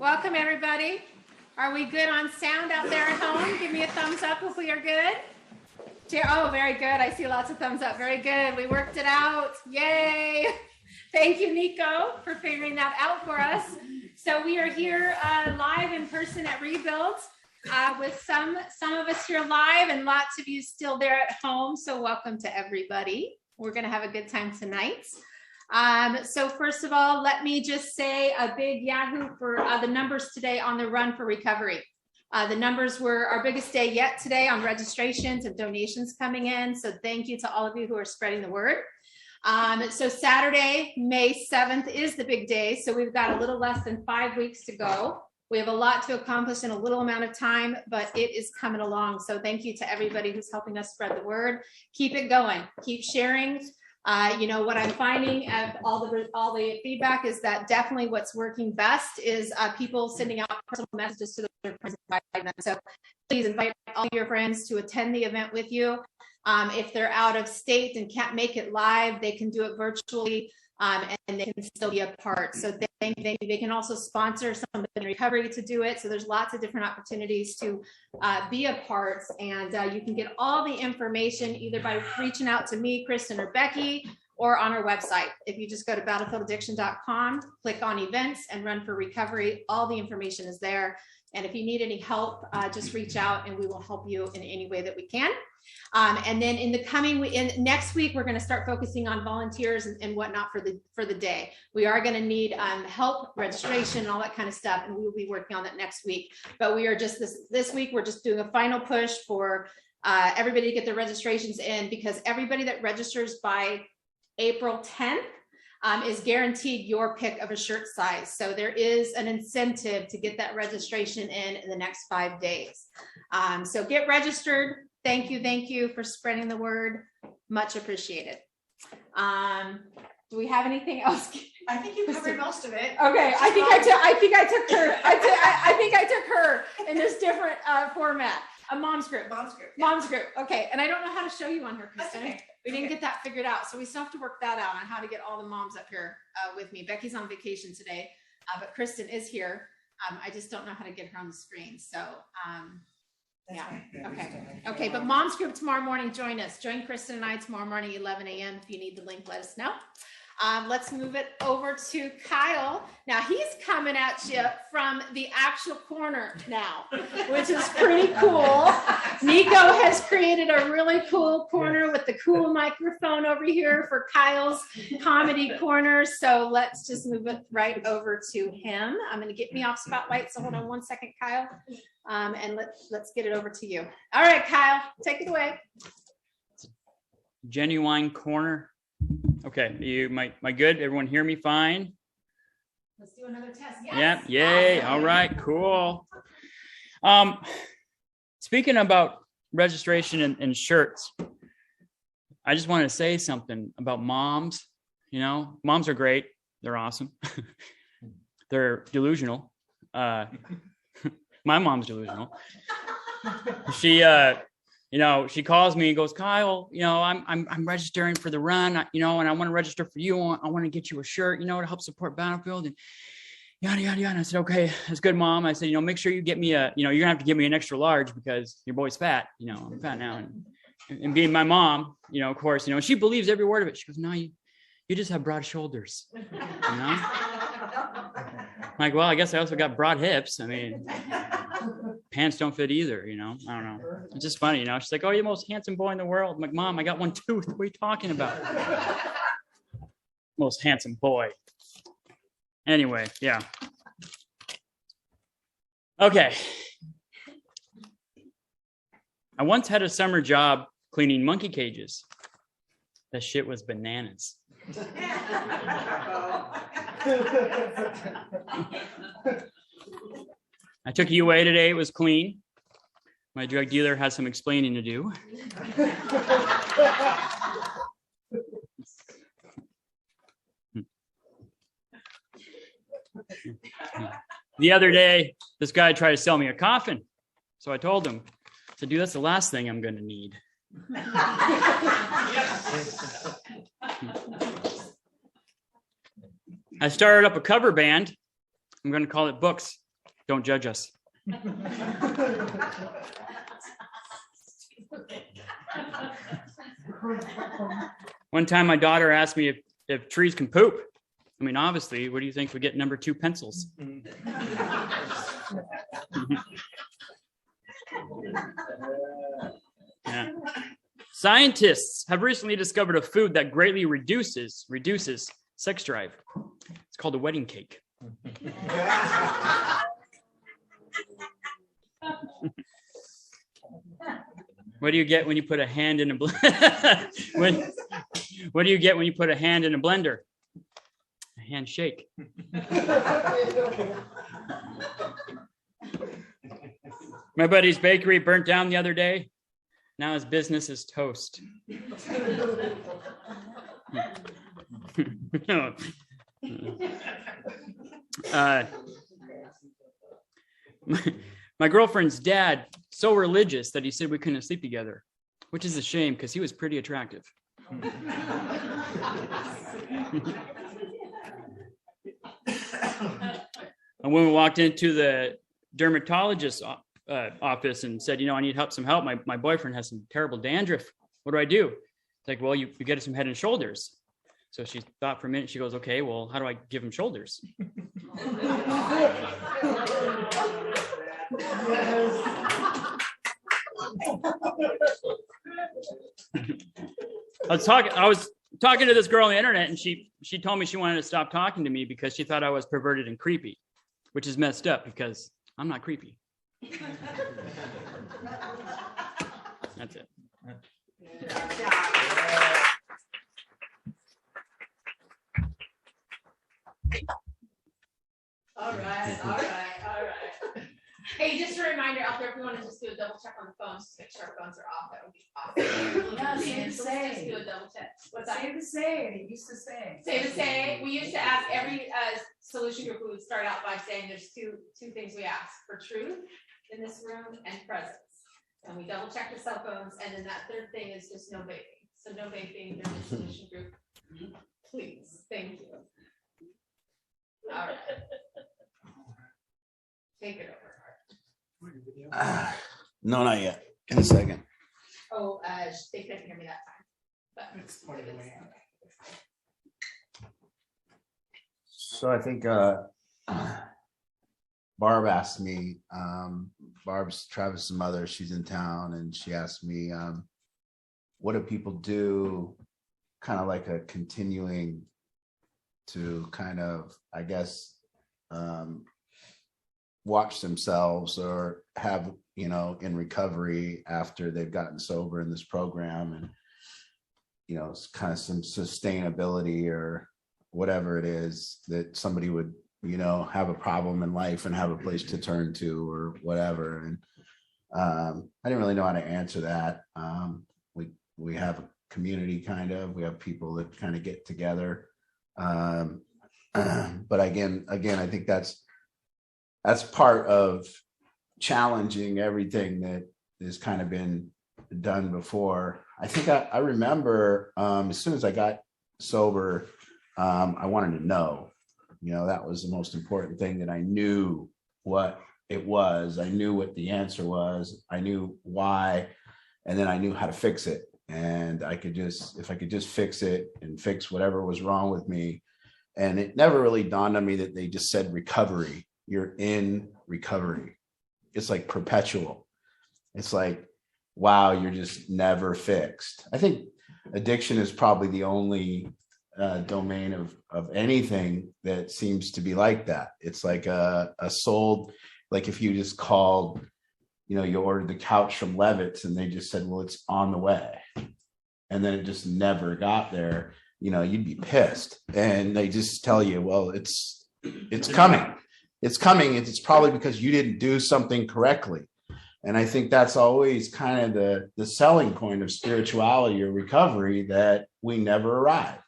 Welcome, everybody. Are we good on sound out there at home? Give me a thumbs up if we are good. Oh, very good. I see lots of thumbs up. Very good. We worked it out. Yay. Thank you, Nico, for figuring that out for us. So we are here live in person at Rebuild with some of us here live and lots of you still there at home. So welcome to everybody. We're going to have a good time tonight. So first of all, let me just say a big yahoo for the numbers today on the Run for Recovery. The numbers were our biggest day yet today on registrations and donations coming in. So thank you to all of you who are spreading the word. So Saturday, May 7th is the big day. So we've got a little less than 5 weeks to go. We have a lot to accomplish in a little amount of time, but it is coming along. So thank you to everybody who's helping us spread the word. Keep it going. Keep sharing. You know, what I'm finding of all the feedback is that definitely what's working best is people sending out personal messages to their friends and inviting them. So please invite all your friends to attend the event with you. If they're out of state and can't make it live, they can do it virtually and they can still be a part. So they can also sponsor someone in recovery to do it. So there's lots of different opportunities to be a part, and you can get all the information either by reaching out to me, Kristen, or Becky, or on our website. If you just go to battlefielladdiction.com, click on events and Run for Recovery, all the information is there. And if you need any help, just reach out and we will help you in any way that we can. And then in the next week, we're going to start focusing on volunteers and whatnot for the day. We are going to need help, registration, all that kind of stuff, and we will be working on that next week. But we are just this week, we're just doing a final push for everybody to get their registrations in, because everybody that registers by April 10th is guaranteed your pick of a shirt size. So there is an incentive to get that registration in the next 5 days. So get registered. Thank you for spreading the word. Much appreciated. Do we have anything else? I think you covered most of it. Okay, I think I took her in this different format. A mom's group. Mom's group. Okay, and I don't know how to show you on her, Kristen. Okay. We didn't get that figured out, so we still have to work that out on how to get all the moms up here with me. Becky's on vacation today, but Kristen is here. I just don't know how to get her on the screen. So, yeah. Okay. But mom's group tomorrow morning. Join us. Join Kristen and I tomorrow morning, 11 a.m. If you need the link, let us know. Let's move it over to Kyle. Now he's coming at you from the actual corner now, which is pretty cool. Nico has created a really cool corner with the cool microphone over here for Kyle's comedy corner. So let's just move it right over to him. I'm going to get me off spotlight. So hold on one second, Kyle. And let's get it over to you. All right, Kyle, take it away. Genuine corner. Okay, my good? Everyone hear me fine? Let's do another test. Yes. Yep. Yay. All right, cool. Speaking about registration and shirts, I just wanted to say something about moms. You know, moms are great. They're awesome. They're delusional. My mom's delusional. She calls me and goes, Kyle, I'm registering for the run, and I want to register for you. I want to get you a shirt, to help support Battlefield and yada, yada, yada. I said, okay, that's good, Mom. I said, make sure you get me you're gonna have to give me an extra large because your boy's fat. I'm fat now. And being my mom, of course, she believes every word of it. She goes, no, you just have broad shoulders, I'm like, well, I guess I also got broad hips. I mean, pants don't fit either, I don't know. It's just funny, She's like, oh, you're the most handsome boy in the world. I'm like, Mom, I got one tooth. What are you talking about? Most handsome boy. Anyway, yeah. Okay. I once had a summer job cleaning monkey cages. That shit was bananas. I took UA today. It was clean. My drug dealer has some explaining to do. The other day, this guy tried to sell me a coffin. So I told him, dude, that's the last thing I'm going to need. I started up a cover band. I'm going to call it Books Don't judge us. One time my daughter asked me if trees can poop. I mean, obviously, what do you think we get number 2 pencils? Yeah. Scientists have recently discovered a food that greatly reduces sex drive. It's called a wedding cake. What do you get when you put a hand in a blender? What do you get when you put a hand in a blender? A handshake. My buddy's bakery burnt down the other day. Now his business is toast. My girlfriend's dad, so religious that he said we couldn't sleep together, which is a shame because he was pretty attractive. And when we walked into the dermatologist's office and said, I need some help. My boyfriend has some terrible dandruff. What do I do? It's like, well, you get some Head and Shoulders. So she thought for a minute. She goes, okay, well, how do I give him shoulders? I was talking to this girl on the internet, and she told me she wanted to stop talking to me because she thought I was perverted and creepy, which is messed up because I'm not creepy. That's it. All right. Hey, just a reminder out there, if we want to just do a double check on the phones, just make sure our phones are off, that would be awesome. Yeah, Just do a double check. What's that? Say the say, it used to say. Say the say. We used to ask every solution group, we would start out by saying there's two things we ask for: truth in this room and presence. And we double check the cell phones, and then that third thing is just no vaping. So no vaping during the solution group. Please, thank you. All right. Take it over. No, not yet. In a second. Oh, they couldn't hear me that time. But It's pointed away. So I think Barb asked me, Barb's Travis' mother, she's in town, and she asked me, what do people do, kind of like a continuing to kind of, I guess, watch themselves or have, in recovery after they've gotten sober in this program, and, it's kind of some sustainability or whatever it is that somebody would, have a problem in life and have a place to turn to or whatever. And I didn't really know how to answer that. We have a community we have people that kind of get together. But again, I think that's part of challenging everything that has kind of been done before. I think I remember as soon as I got sober, I wanted to know, that was the most important thing, that I knew what it was. I knew what the answer was. I knew why, and then I knew how to fix it. And if I could just fix it and fix whatever was wrong with me. And it never really dawned on me that they just said recovery. You're in recovery. It's like perpetual. It's like, wow, you're just never fixed. I think addiction is probably the only domain of anything that seems to be like that. It's like a sold, like if you just called, you ordered the couch from Levitt's and they just said, well, it's on the way. And then it just never got there. You'd be pissed. And they just tell you, well, it's coming. It's coming. It's probably because you didn't do something correctly. And I think that's always kind of the selling point of spirituality or recovery, that we never arrive.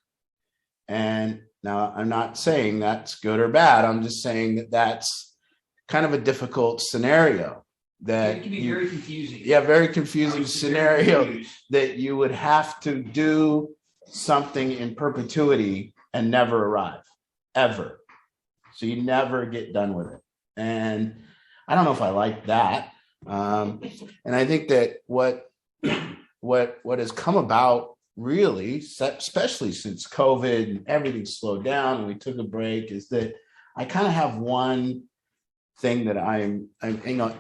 And now I'm not saying that's good or bad. I'm just saying that that's kind of a difficult scenario. That it can be very confusing. Yeah, very confusing scenario that you would have to do something in perpetuity and never arrive, ever. So you never get done with it. And I don't know if I like that. And I think that what has come about really, especially since COVID and everything slowed down and we took a break, is that I kind of have one thing that I'm,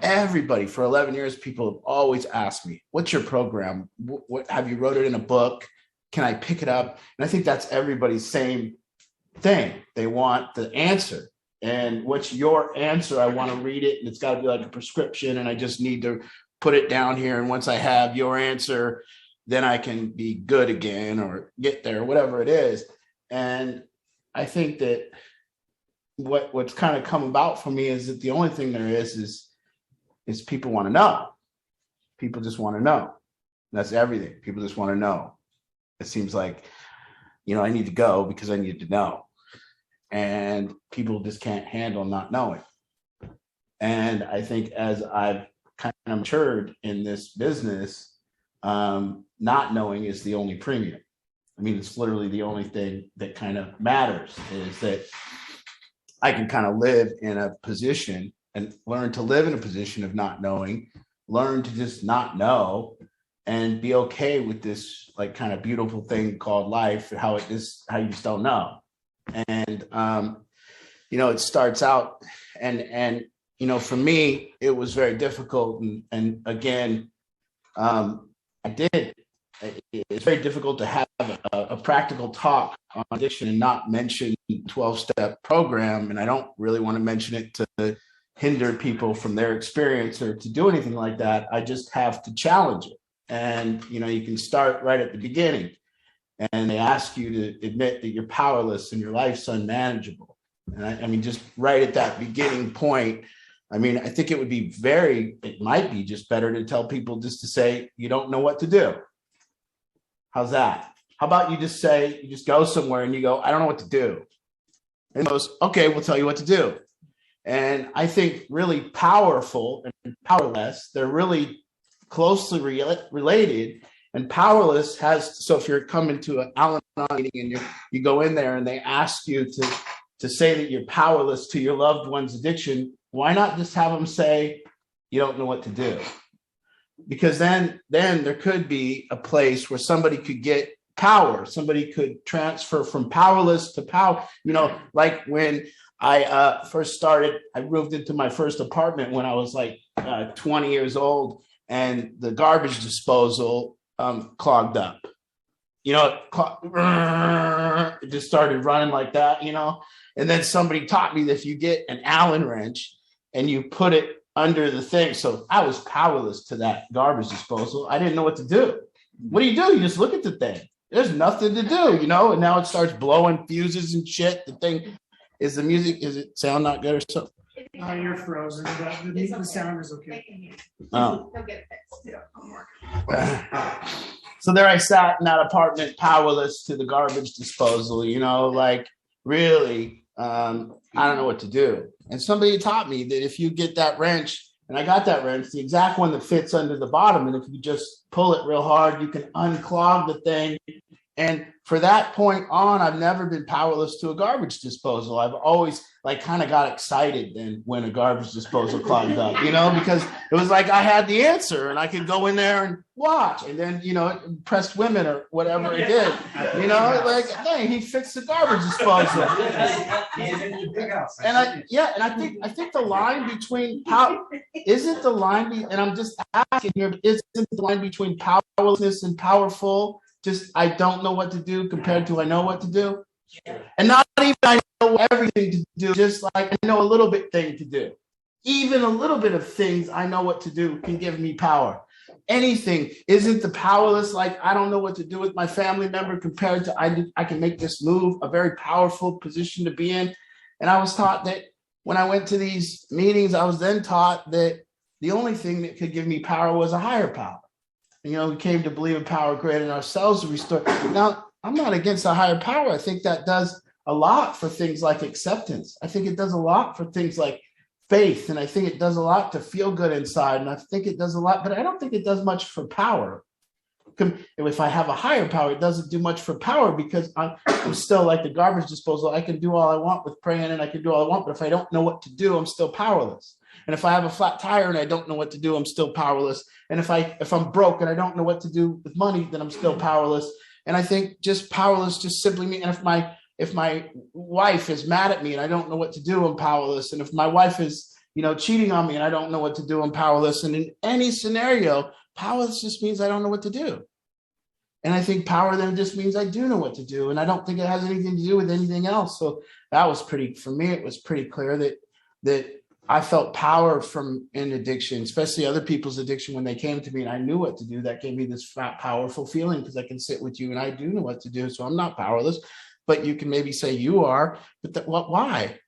everybody for 11 years, people have always asked me, what's your program? What have you wrote it in a book? Can I pick it up? And I think that's everybody's same thing. They want the answer. And what's your answer? I want to read it, and it's got to be like a prescription, and I just need to put it down here. And once I have your answer, then I can be good again or get there, whatever it is. And I think that what's kind of come about for me is that the only thing there is people want to know. People just want to know. That's everything. People just want to know. It seems like, I need to go because I need to know. And people just can't handle not knowing. And I think as I've kind of matured in this business, not knowing is the only premium. I mean, it's literally the only thing that kind of matters, is that I can kind of live in a position and learn to live in a position of not knowing, learn to just not know, and be okay with this like kind of beautiful thing called life, how you just don't know. And, it starts out and, for me, it was very difficult. And again, it's very difficult to have a practical talk on addiction and not mention 12-step program. And I don't really want to mention it to hinder people from their experience or to do anything like that. I just have to challenge it. And, you can start right at the beginning. And they ask you to admit that you're powerless and your life's unmanageable. And I mean, just right at that beginning point, I think it might be just better to tell people just to say, you don't know what to do. How's that? How about you just go somewhere and you go, I don't know what to do. And goes, okay, we'll tell you what to do. And I think really powerful and powerless, they're really closely related. And powerless so if you're coming to an Al-Anon meeting and you go in there and they ask you to say that you're powerless to your loved one's addiction, why not just have them say, you don't know what to do? Because then there could be a place where somebody could get power. Somebody could transfer from powerless to power. Like when I first started, I moved into my first apartment when I was like 20 years old, and the garbage disposal clogged up. It just started running like that, and then somebody taught me that if you get an Allen wrench and you put it under the thing. So I was powerless to that garbage disposal. I didn't know what to do. What do? You just look at the thing. There's nothing to do, and now it starts blowing fuses and shit. The thing is it sound not good or something? You're frozen, but the sound is okay. Oh. He'll get it fixed. Yeah, I'm working. So there I sat in that apartment, powerless to the garbage disposal, like really, I don't know what to do. And somebody taught me that if you get that wrench, and I got that wrench, the exact one that fits under the bottom, and if you just pull it real hard, you can unclog the thing. And for that point on, I've never been powerless to a garbage disposal. I've always kind of got excited then when a garbage disposal clogged up, because it was like I had the answer and I could go in there and watch, and then, it impressed women or whatever it did, hey, he fixed the garbage disposal. And I think the line between and I'm just asking here, isn't the line between powerlessness and powerful just I don't know what to do compared to I know what to do? And not even I know everything to do, just like I know a little bit thing to do. Even a little bit of things I know what to do can give me power. Anything isn't the powerless, like I don't know what to do with my family member compared to I can make this move, a very powerful position to be in. And I was taught that when I went to these meetings, I was then taught that the only thing that could give me power was a higher power. We came to believe in power greater than ourselves to restore. Now, I'm not against a higher power. I think that does a lot for things like acceptance. I think it does a lot for things like faith. And I think it does a lot to feel good inside. And I think it does a lot, but I don't think it does much for power. if I have a higher power, it doesn't do much for power because I'm still like the garbage disposal. I can do all I want with praying and I can do all I want, but if I don't know what to do, I'm still powerless. And if I have a flat tire and I don't know what to do, I'm still powerless. And if I'm broke and I don't know what to do with money, then I'm still powerless. And I think just powerless just simply means, and if my wife is mad at me and I don't know what to do, I'm powerless. And if my wife is, cheating on me and I don't know what to do, I'm powerless. And in any scenario, powerless just means I don't know what to do. And I think power then just means I do know what to do. And I don't think it has anything to do with anything else. So that was for me, it was pretty clear that I felt power from in addiction, especially other people's addiction when they came to me and I knew what to do. That gave me this powerful feeling because I can sit with you and I do know what to do. So I'm not powerless, but you can maybe say you are, but why?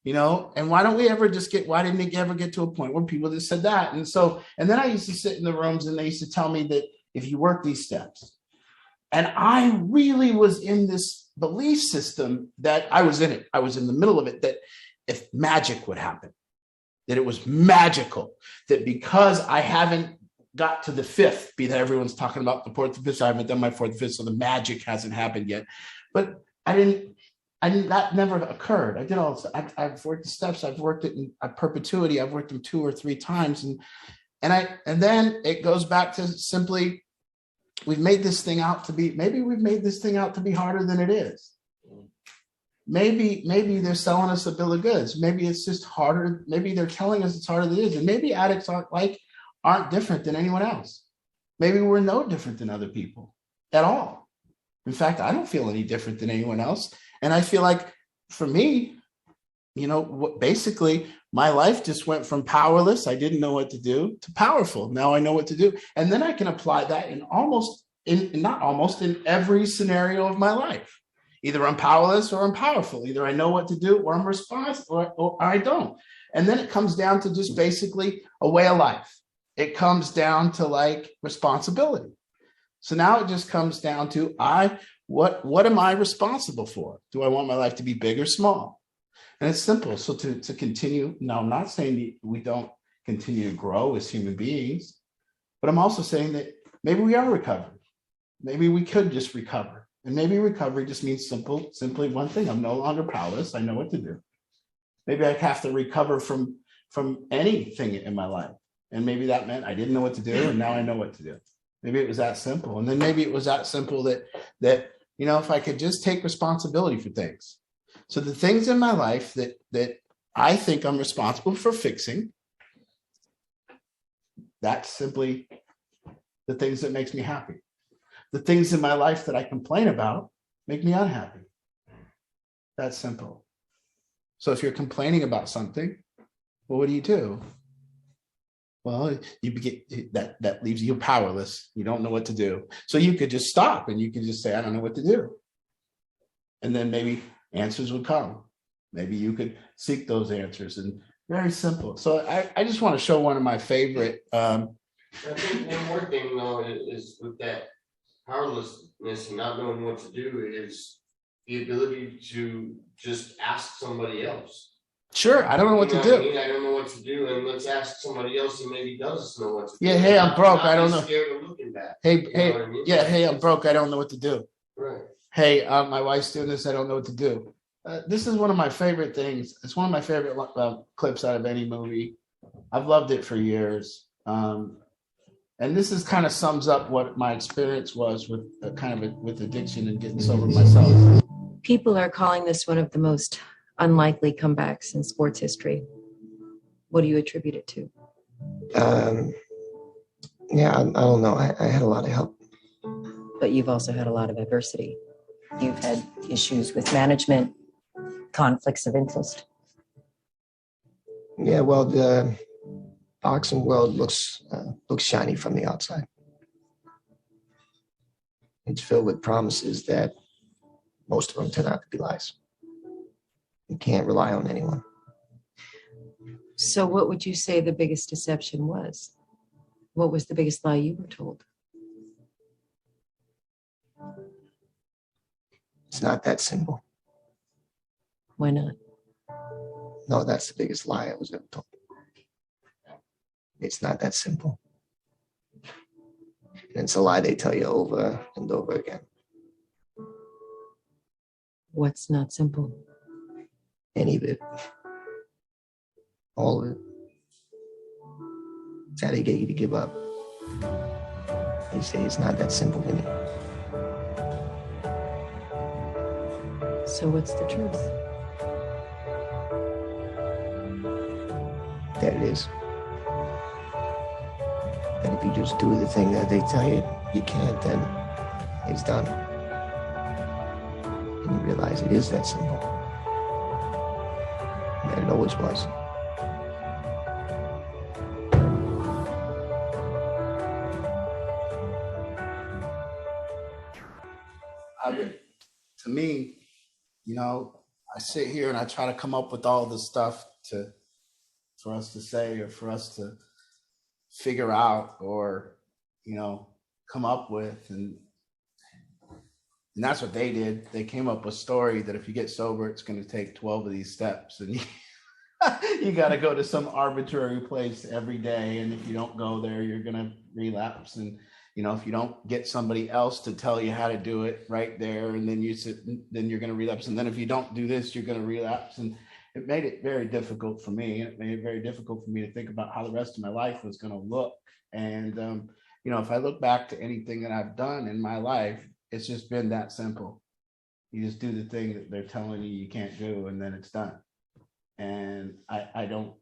And why don't we ever why didn't it ever get to a point where people just said that? And then I used to sit in the rooms and they used to tell me that if you work these steps, and I really was in this belief system that I was in it. I was in the middle of it, that if magic would happen, that it was magical, that because I haven't got to the fifth, be that everyone's talking about the fourth and fifth, I haven't done my fourth and fifth, so the magic hasn't happened yet. But I didn't, that never occurred. I did all this. I've worked the steps. I've worked it in perpetuity. I've worked them 2 or 3 times. And then it goes back to simply, maybe we've made this thing out to be harder than it is. Maybe they're selling us a bill of goods. Maybe it's just harder. Maybe they're telling us it's harder than it is. And maybe addicts aren't different than anyone else. Maybe we're no different than other people at all. In fact, I don't feel any different than anyone else. And I feel like for me, basically my life just went from powerless, I didn't know what to do, to powerful. Now I know what to do. And then I can apply that in every scenario of my life. Either I'm powerless or I'm powerful. Either I know what to do or I'm responsible or I don't. And then it comes down to just basically a way of life. It comes down to responsibility. So now it just comes down to what am I responsible for? Do I want my life to be big or small? And it's simple. So to continue, now I'm not saying that we don't continue to grow as human beings, but I'm also saying that maybe we are recovering. Maybe we could just recover. And maybe recovery just means simply one thing. I'm no longer powerless. I know what to do. Maybe I have to recover from anything in my life. And maybe that meant I didn't know what to do, and now I know what to do. Maybe it was that simple. And then maybe it was that simple that if I could just take responsibility for things. So the things in my life that I think I'm responsible for fixing, that's simply the things that makes me happy. The things in my life that I complain about make me unhappy. That's simple. So if you're complaining about something, well, what do? Well, that leaves you powerless. You don't know what to do. So you could just stop and you could just say, I don't know what to do. And then maybe answers would come. Maybe you could seek those answers, and very simple. So I just want to show one of my favorite. I think one more thing though is with that powerlessness and not knowing what to do is the ability to just ask somebody else. Sure, I don't know what to do. I don't know what to do, and let's ask somebody else who maybe does know what to do. Yeah, hey, I'm broke. I don't know. Scared of looking back. Hey, I'm broke. I don't know what to do. Right. Hey, my wife's doing this. I don't know what to do. This is one of my favorite things. It's one of my favorite clips out of any movie. I've loved it for years. And this is kind of sums up what my experience was with with addiction and getting sober myself. People are calling this one of the most unlikely comebacks in sports history. What do you attribute it to? I don't know. I had a lot of help. But you've also had a lot of adversity. You've had issues with management, conflicts of interest. Yeah, well, the boxing world looks shiny from the outside. It's filled with promises that most of them turn out to be lies. You can't rely on anyone. So what would you say the biggest deception was? What was the biggest lie you were told? It's not that simple. Why not? No, that's the biggest lie I was ever told. It's not that simple. And it's a lie they tell you over and over again. What's not simple? Any of it. All of it. It's how they get you to give up. They say it's not that simple, Vinny. So what's the truth? That it is. And if you just do the thing that they tell you you can't, then it's done. And you realize it is that simple. And that it always was. To me, you know, I sit here and I try to come up with all the stuff for us to say or for us to figure out or, you know, come up with. And that's what they did. They came up with a story that if you get sober, it's going to take 12 of these steps. And you got to go to some arbitrary place every day. And if you don't go there, you're going to relapse. And, you know, if you don't get somebody else to tell you how to do it right there, and then then you're going to relapse. And then if you don't do this, you're going to relapse. And it made it very difficult for me. It made it very difficult for me to think about how the rest of my life was going to look. And, you know, if I look back to anything that I've done in my life, it's just been that simple. You just do the thing that they're telling you can't do, and then it's done. And I don't,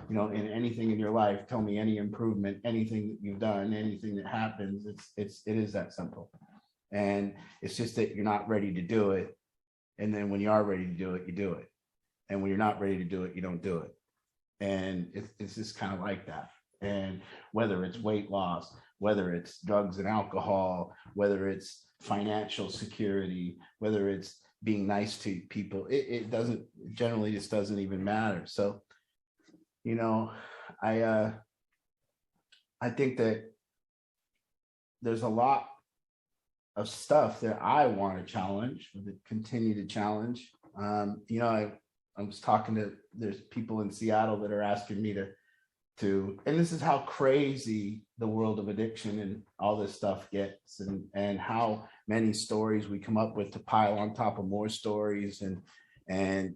you know, in anything in your life, tell me any improvement, anything that you've done, anything that happens, it is that simple. And it's just that you're not ready to do it. And then when you are ready to do it, you do it. And when you're not ready to do it, you don't do it. And it's just kind of like that. And whether it's weight loss, whether it's drugs and alcohol, whether it's financial security, whether it's being nice to people, it doesn't, generally just doesn't even matter. So, you know, I think that there's a lot of stuff that I want to challenge, that continue to challenge. You know, I was talking to, there's people in Seattle that are asking me to, and this is how crazy the world of addiction and all this stuff gets, and how many stories we come up with to pile on top of more stories. And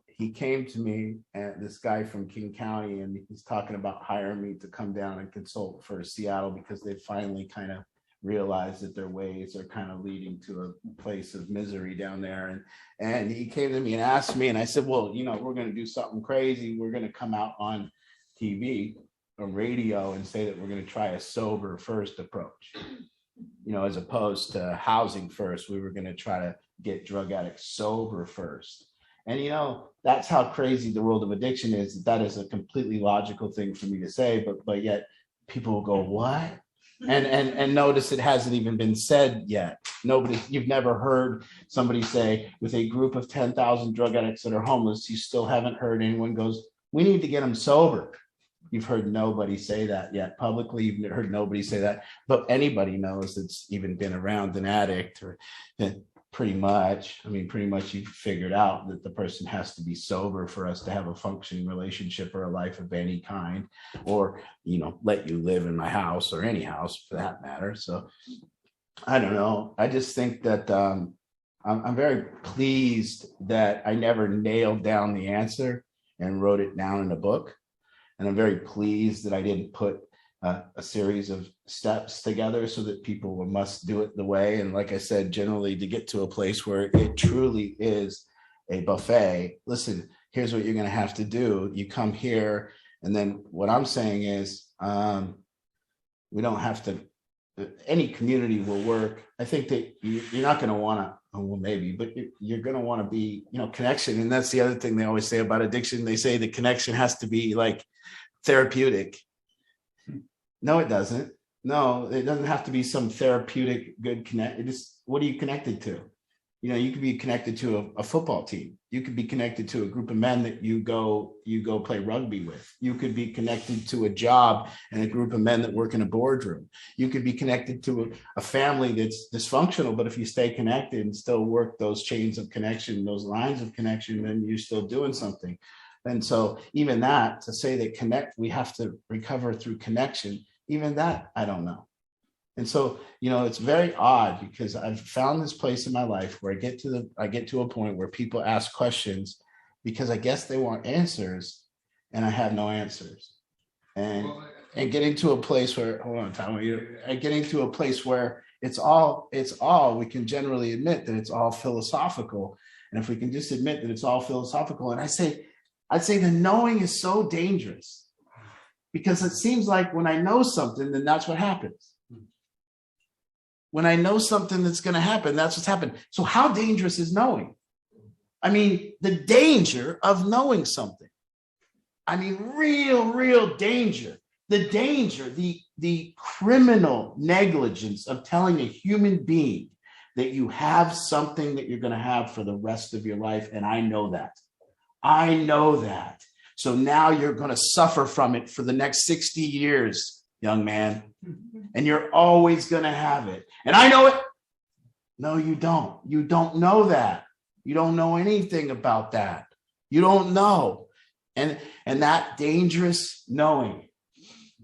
he came to me, this guy from King County, and he's talking about hiring me to come down and consult for Seattle because they finally kind of realized that their ways are kind of leading to a place of misery down there. And he came to me and asked me, and I said, well, you know, we're going to do something crazy. We're going to come out on TV or radio and say that we're going to try a sober first approach, you know, as opposed to housing first. We were going to try to get drug addicts sober first. And, you know, that's how crazy the world of addiction is. That is a completely logical thing for me to say, but yet people will go, what? And notice it hasn't even been said yet. You've never heard somebody say, with a group of 10,000 drug addicts that are homeless, you still haven't heard anyone goes, we need to get them sober. You've heard nobody say that yet publicly. You've heard nobody say that, but anybody knows that's even been around an addict, or pretty much you've figured out that the person has to be sober for us to have a functioning relationship or a life of any kind, or, you know, let you live in my house or any house for that matter. So I don't know. I just think that I'm very pleased that I never nailed down the answer and wrote it down in a book. And I'm very pleased that I didn't put a series of steps together so that people must do it the way. And like I said, generally to get to a place where it truly is a buffet, listen, here's what you're going to have to do. You come here. And then what I'm saying is we don't have to, any community will work. I think that you're not going to want to, well, maybe, but you're going to want to be, you know, connection. And that's the other thing they always say about addiction. They say the connection has to be like therapeutic. No, it doesn't. No, it doesn't have to be some therapeutic good connect. It is, what are you connected to? You know, you could be connected to a football team. You could be connected to a group of men that you go play rugby with. You could be connected to a job and a group of men that work in a boardroom. You could be connected to a family that's dysfunctional, but if you stay connected and still work those chains of connection, those lines of connection, then you're still doing something. And so even that, to say that we have to recover through connection, even that, I don't know. And so, it's very odd because I've found this place in my life where I get to a point where people ask questions because I guess they want answers and I have no answers. And getting to a place where, hold on, Tom, getting to a place where it's all, we can generally admit that it's all philosophical. And if we can just admit that it's all philosophical, and I'd say the knowing is so dangerous because it seems like when I know something, then that's what happens. When I know something that's going to happen, that's what's happened. So how dangerous is knowing? I mean, the danger of knowing something. I mean, real danger. The danger, the criminal negligence of telling a human being that you have something that you're going to have for the rest of your life. And I know that. I know that. So now you're going to suffer from it for the next 60 years, young man. And you're always going to have it. And I know it. No, you don't. You don't know that. You don't know anything about that. You don't know. And that dangerous knowing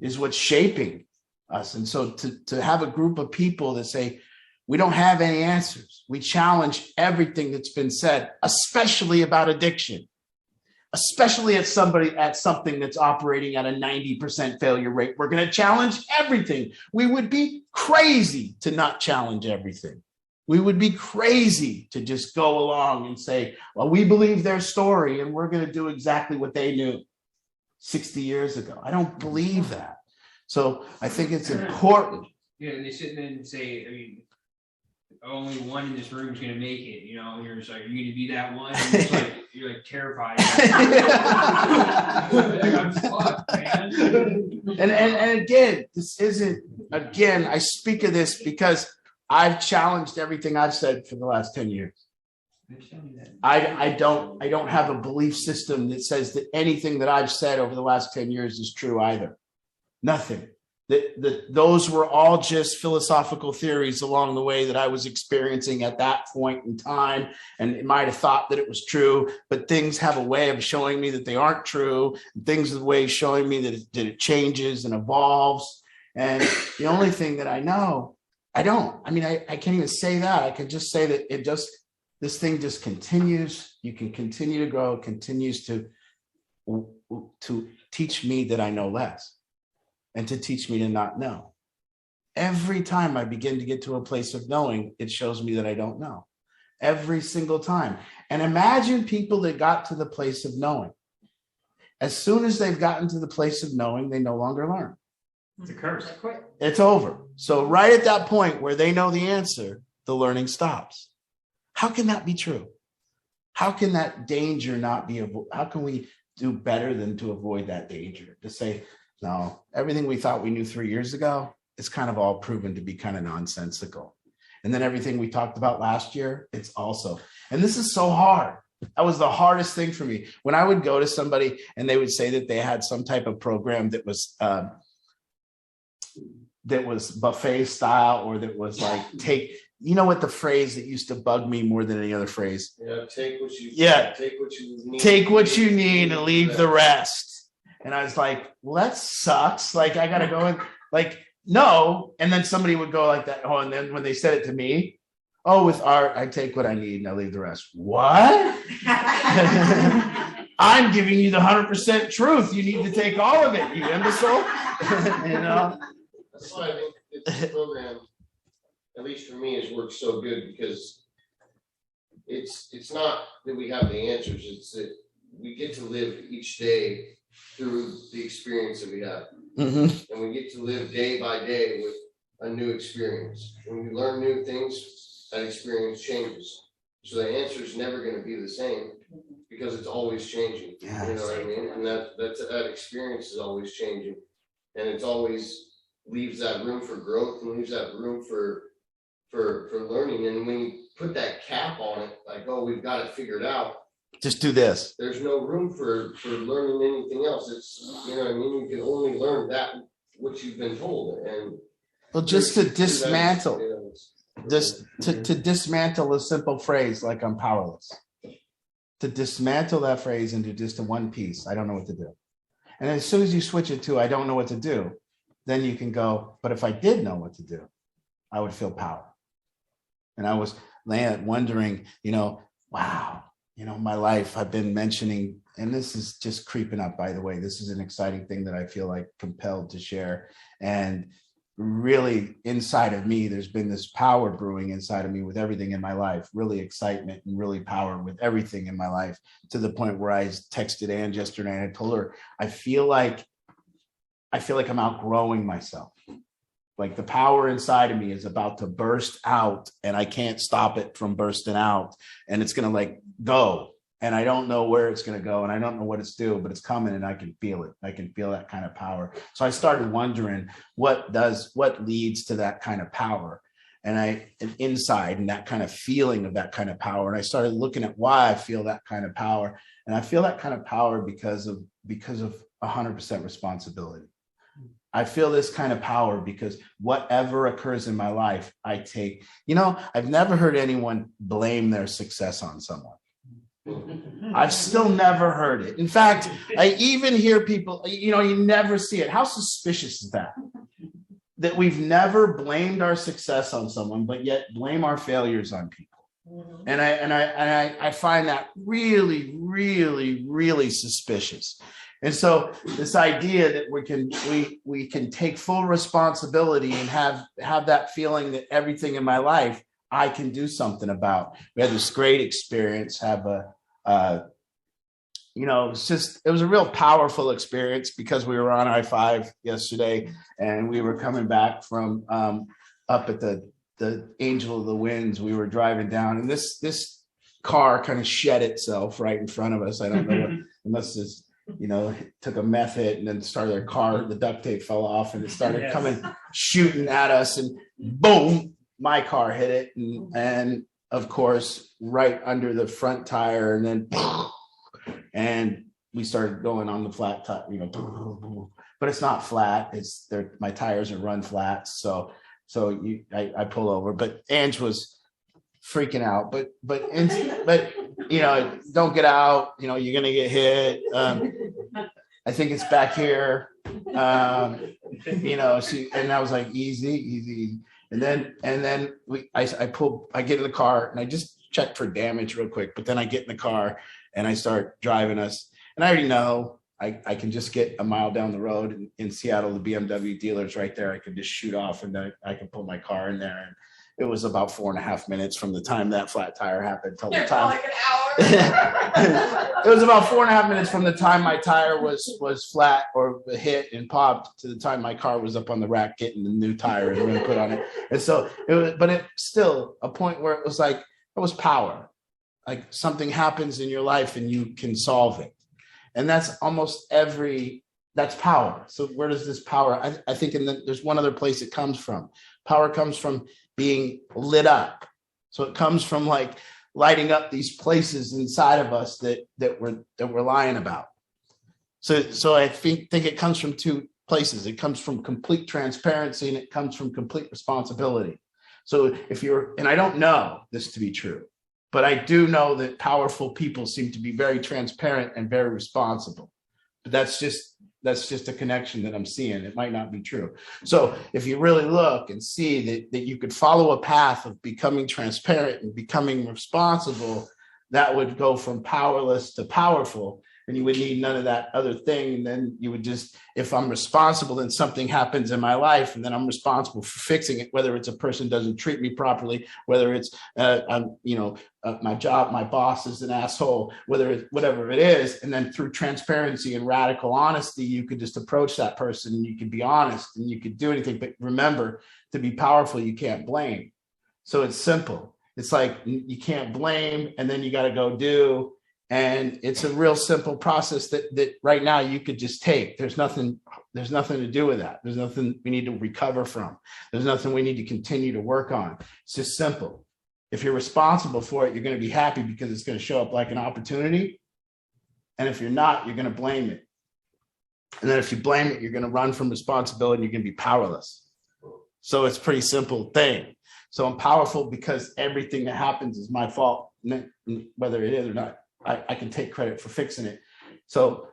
is what's shaping us. And so to have a group of people that say, we don't have any answers. We challenge everything that's been said, especially about addiction, especially at something that's operating at a 90% failure rate. We're going to challenge everything. We would be crazy to not challenge everything. We would be crazy to just go along and say, well, we believe their story and we're going to do exactly what they knew 60 years ago. I don't believe that. So I think it's important. Yeah, and they sit there and say, I mean, only one in this room is going to make it, and you're just like, are you going to be that one? And you're like terrified. I'm fucked, man. And again, I speak of this because I've challenged everything I've said for the last 10 years. I don't have a belief system that says that anything that I've said over the last 10 years is true either. Nothing. Those were all just philosophical theories along the way that I was experiencing at that point in time. And it might have thought that it was true, but things have a way of showing me that they aren't true. Things have a way of showing me that it changes and evolves. And the only thing that I know, I can't even say that. I can just say that this thing just continues. You can continue to grow, continues to teach me that I know less and to teach me to not know. Every time I begin to get to a place of knowing, it shows me that I don't know. Every single time. And imagine people that got to the place of knowing. As soon as they've gotten to the place of knowing, they no longer learn. It's a curse. It's over. So right at that point where they know the answer, the learning stops. How can that be true? How can that danger not be avoided? How can we do better than to avoid that danger? To say, no, everything we thought we knew 3 years ago, it's kind of all proven to be kind of nonsensical. And then everything we talked about last year, it's also, and this is so hard. That was the hardest thing for me. When I would go to somebody and they would say that they had some type of program that was buffet style, or that was like what the phrase that used to bug me more than any other phrase? Yeah, take what you need. Take what you need and leave the rest. And I was like, well, that sucks. Like, I got to go in, like, no. And then somebody would go like that. Oh, and then when they said it to me, oh, with art, I take what I need and I leave the rest. What? I'm giving you the 100% truth. You need to take all of it, you imbecile. That's why I think this program, at least for me, has worked so good, because it's not that we have the answers, it's that we get to live each day through the experience that we have. Mm-hmm. And we get to live day by day with a new experience. When we learn new things, that experience changes. So the answer is never going to be the same, because it's always changing. Yes. You know what I mean? And that experience is always changing. And it's always leaves that room for growth and leaves that room for learning. And when you put that cap on it, like, oh, we've got it figured out, just do this. there's no room for learning anything else. It's, you know what I mean? You can only learn that what you've been told. And Well, just to dismantle, you know, just to dismantle a simple phrase like I'm powerless. To dismantle that phrase into just a one piece, I don't know what to do. And as soon as you switch it to I don't know what to do, then you can go, but if I did know what to do, I would feel power. And I was wondering, wow, my life, I've been mentioning, and this is just creeping up, by the way. This is an exciting thing that I feel like compelled to share. And really inside of me, there's been this power brewing inside of me with everything in my life, really excitement and really power with everything in my life, to the point where I texted Ange yesterday and I told her, I feel like I'm outgrowing myself. Like the power inside of me is about to burst out and I can't stop it from bursting out, and it's going to go. And I don't know where it's going to go and I don't know what it's doing, but it's coming and I can feel it. I can feel that kind of power. So I started wondering what leads to that kind of power, and inside, and that kind of feeling of that kind of power. And I started looking at why I feel that kind of power. And I feel that kind of power because of 100% responsibility. I feel this kind of power because whatever occurs in my life, I take, I've never heard anyone blame their success on someone. I've still never heard it. In fact, I even hear people, you never see it. How suspicious is that? That we've never blamed our success on someone, but yet blame our failures on people. And I find that really, really, really suspicious. And so this idea that we can take full responsibility and have that feeling that everything in my life I can do something about. We had this great experience, it was a real powerful experience because we were on I-5 yesterday and we were coming back from up at the Angel of the Winds. We were driving down and this car kind of shed itself right in front of us. I don't know what, unless it's, took a meth hit and then started their car, the duct tape fell off and it started coming, shooting at us, and boom, my car hit it. And of course, right under the front tire, and then, and we started going on the flat tire, but it's not flat. My tires are run flat. So I pull over, but Ange was freaking out, but don't get out, you're going to get hit. I think it's back here. And I was like, easy. And then I get in the car and I just check for damage real quick, but then I get in the car and I start driving us. And I already know I can just get a mile down the road in Seattle, the BMW dealer's right there. I can just shoot off and then I can pull my car in there. And it was about 4.5 minutes from the time that flat tire happened till the time. Like an hour. It was about 4.5 minutes from the time my tire was flat or hit and popped to the time my car was up on the rack getting the new tire and going to put on it. And so it's still a point where it was like, it was power. Like something happens in your life and you can solve it. And that's that's power. So where does this power, I think there's one other place it comes from. Power comes from being lit up. So it comes from lighting up these places inside of us that we're lying about. So I think it comes from two places. It comes from complete transparency and it comes from complete responsibility. So and I don't know this to be true, but I do know that powerful people seem to be very transparent and very responsible. But that's just a connection that I'm seeing. It might not be true. So if you really look and see that you could follow a path of becoming transparent and becoming responsible, that would go from powerless to powerful. And you would need none of that other thing. And then you would just, if I'm responsible, then something happens in my life and then I'm responsible for fixing it, whether it's a person doesn't treat me properly, whether it's, my job, my boss is an asshole, whatever it is. And then through transparency and radical honesty, you could just approach that person and you could be honest and you could do anything. But remember, to be powerful, you can't blame. So it's simple. It's like you can't blame and then you got to go do. And it's a real simple process that right now you could just take. There's nothing to do with that. There's nothing we need to recover from. There's nothing we need to continue to work on. It's just simple. If you're responsible for it, you're going to be happy because it's going to show up like an opportunity. And if you're not, you're going to blame it. And then if you blame it, you're going to run from responsibility. You're going to be powerless. So it's a pretty simple thing. So I'm powerful because everything that happens is my fault, whether it is or not. I can take credit for fixing it. So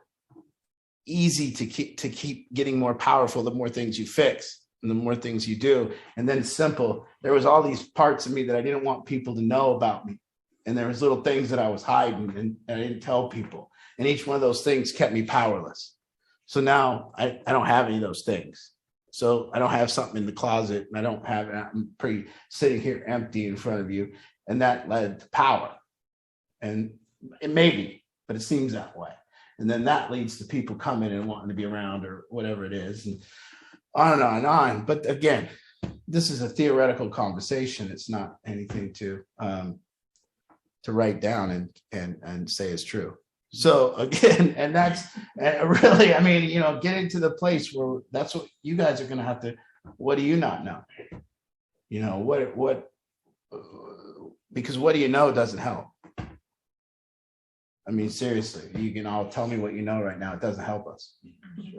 easy to keep getting more powerful the more things you fix. and the more things you do. And then simple, there was all these parts of me that I didn't want people to know about me. And there was little things that I was hiding and I didn't tell people. And each one of those things kept me powerless. So now I don't have any of those things. So I don't have something in the closet and I'm pretty sitting here empty in front of you. And that led to power. And it may be, but it seems that way. And then that leads to people coming and wanting to be around or whatever it is. And on and on and on. But again, this is a theoretical conversation. It's not anything to write down and say is true. So again, and that's really, I mean, you know, getting to the place where that's what you guys are going to have to, what do you not know? You know, because what do you know doesn't help. I mean, seriously, you can all tell me what you know right now. It doesn't help us.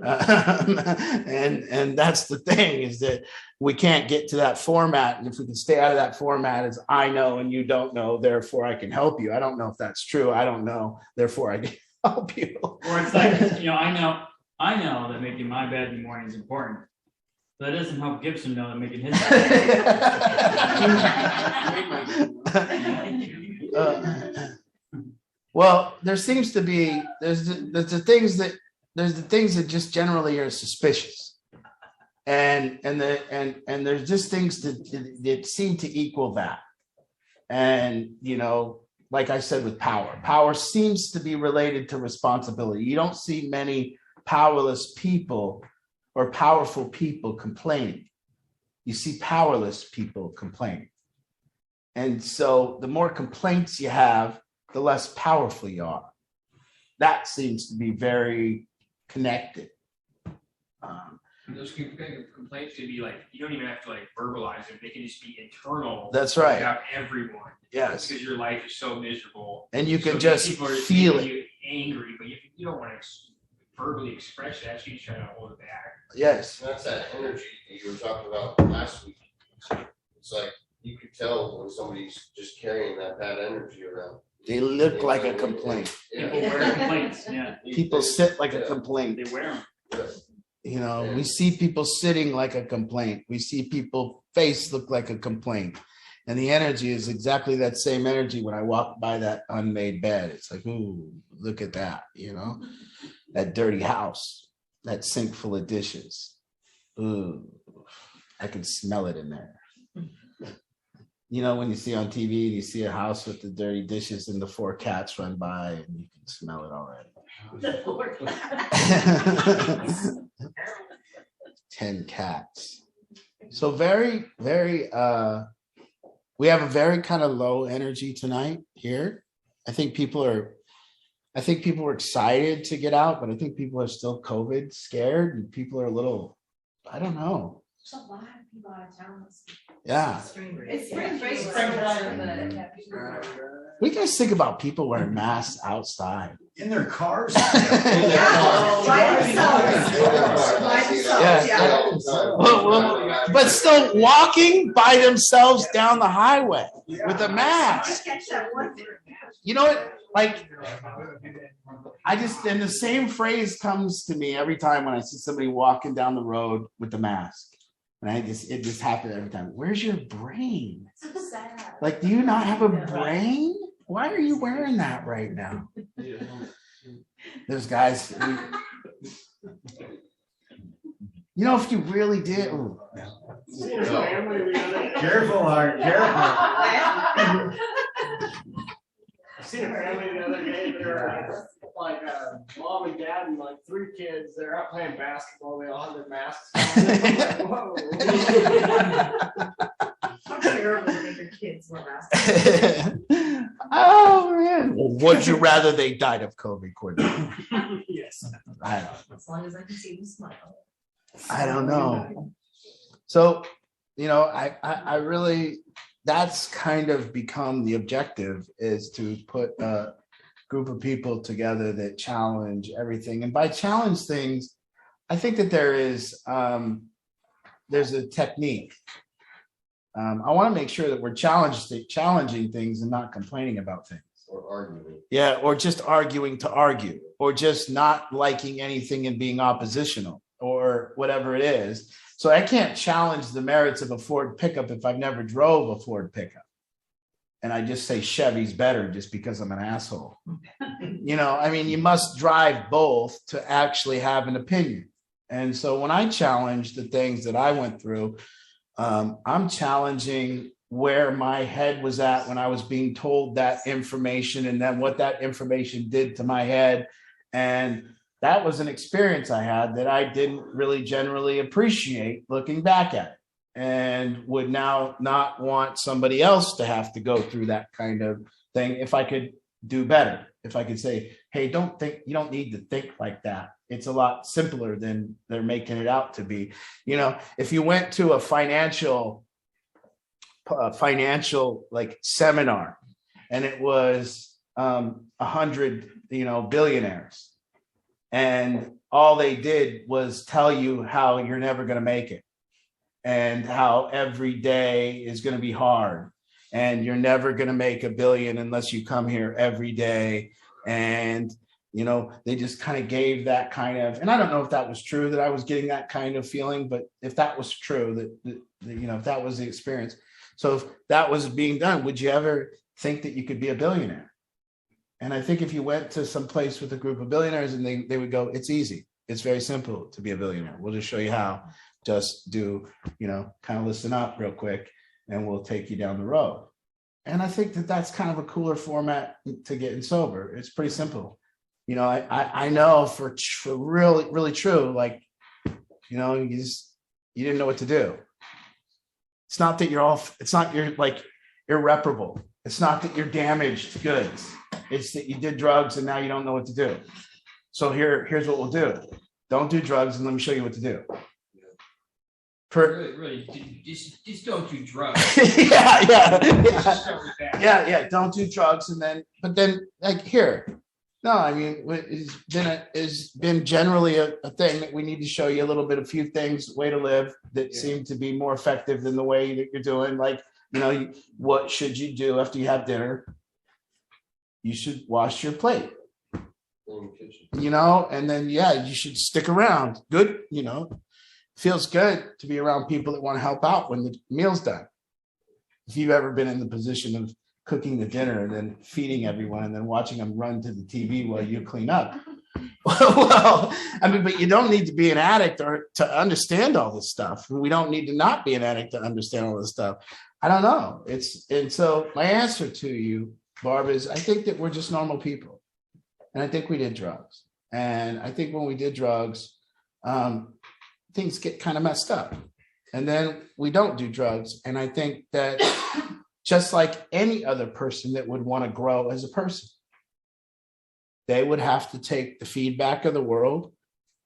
And that's the thing, is that we can't get to that format. And if we can stay out of that format as I know and you don't know, therefore I can help you. I don't know if that's true. I don't know, therefore I can help you. Or it's like, you know, I know that making my bed in the morning is important. But that doesn't help Gibson know that making his bed. Well, there seems to be there's the things that just generally are suspicious, and there's just things that seem to equal that, and you know, like I said with power seems to be related to responsibility. You don't see many powerless people or powerful people complaining. You see powerless people complaining, and so the more complaints you have, the less powerful you are. That seems to be very connected. Those complaints could be like, you don't even have to like verbalize them. They can just be internal. That's right. About everyone. Yes. Because your life is so miserable. And you can So just people are feel making it. you angry, but you don't want to verbally express that. So you try to hold it back. Yes. That's that energy that you were talking about last week. It's like, you could tell when somebody's just carrying that bad energy around. They look like a complaint. People Yeah. wear complaints. Yeah. People sit like a complaint. They wear them. You know, we see people sitting like a complaint. We see people face look like a complaint. And the energy is exactly that same energy when I walk by that unmade bed. It's like, ooh, look at that, you know, that dirty house, that sink full of dishes. Ooh, I can smell it in there. You know, when you see on TV, you see a house with the dirty dishes and the 4 cats run by and you can smell it already. 10 cats. So very, very, we have a very kind of low energy tonight here. I think people are excited to get out, but I think people are still COVID scared and people are a little, I don't know. There's a lot of people out of town. Yeah. It's spring break. What do you guys think about people wearing masks outside? In their cars. But still walking by themselves down the highway with a mask. You know what? Like, and the same phrase comes to me every time when I see somebody walking down the road with the mask. And it just happens every time. Where's your brain? So sad. Like, do you not have a brain? Why are you wearing that right now? There's guys. You know, if you really did. Ooh. Careful, Art, careful. Seen a family the other day, they're like mom and dad and like 3 kids. They're out playing basketball. They all have their masks on. Whoa. How terrible to make your kids wear masks. Oh man! Well, would you rather they died of COVID, Courtney? Yes. As long as I can see them smile. I don't know. So, you know, I really, that's kind of become the objective, is to put a group of people together that challenge everything. And by challenge things, I think that there's a technique. I want to make sure that we're challenging things and not complaining about things. Or arguing. Yeah, or just arguing to argue, or just not liking anything and being oppositional, or whatever it is. So I can't challenge the merits of a Ford pickup if I've never drove a Ford pickup. And I just say Chevy's better just because I'm an asshole. I mean, you must drive both to actually have an opinion. And so when I challenge the things that I went through, I'm challenging where my head was at when I was being told that information, and then what that information did to my head. And that was an experience I had that I didn't really generally appreciate looking back at it, and would now not want somebody else to have to go through that kind of thing. If I could do better, if I could say, hey, you don't need to think like that. It's a lot simpler than they're making it out to be. If you went to a financial like seminar, and it was 100 billionaires, and all they did was tell you how you're never going to make it, and how every day is going to be hard, and you're never going to make $1 billion unless you come here every day. And they just kind of gave that kind of, and I don't know if that was true that I was getting that kind of feeling, but if that was true, that if that was the experience. So if that was being done, would you ever think that you could be a billionaire? And I think if you went to some place with a group of billionaires, and they would go, it's easy. It's very simple to be a billionaire. We'll just show you how. Just do, kind of listen up real quick, and we'll take you down the road. And I think that that's kind of a cooler format to getting sober. It's pretty simple. I know for really, really true, like, you didn't know what to do. It's not that you're like irreparable. It's not that you're damaged goods. It's that you did drugs and now you don't know what to do. So here's what we'll do. Don't do drugs, and let me show you what to do. Really, just don't do drugs. Yeah. Just start with that. Yeah. Don't do drugs, but then like here. No, I mean, it's been generally a thing that we need to show you a little bit, a few things, way to live that seem to be more effective than the way that you're doing. Like, what should you do after you have dinner? You should wash your plate, and then, you should stick around. Good, feels good to be around people that want to help out when the meal's done. If you've ever been in the position of cooking the dinner and then feeding everyone and then watching them run to the TV while you clean up. Well, I mean, but you don't need to be an addict or to understand all this stuff. We don't need to not be an addict to understand all this stuff. I don't know. And so my answer to you, Barb, is I think that we're just normal people. And I think we did drugs. And I think when we did drugs, things get kind of messed up. And then we don't do drugs. And I think that just like any other person that would want to grow as a person, they would have to take the feedback of the world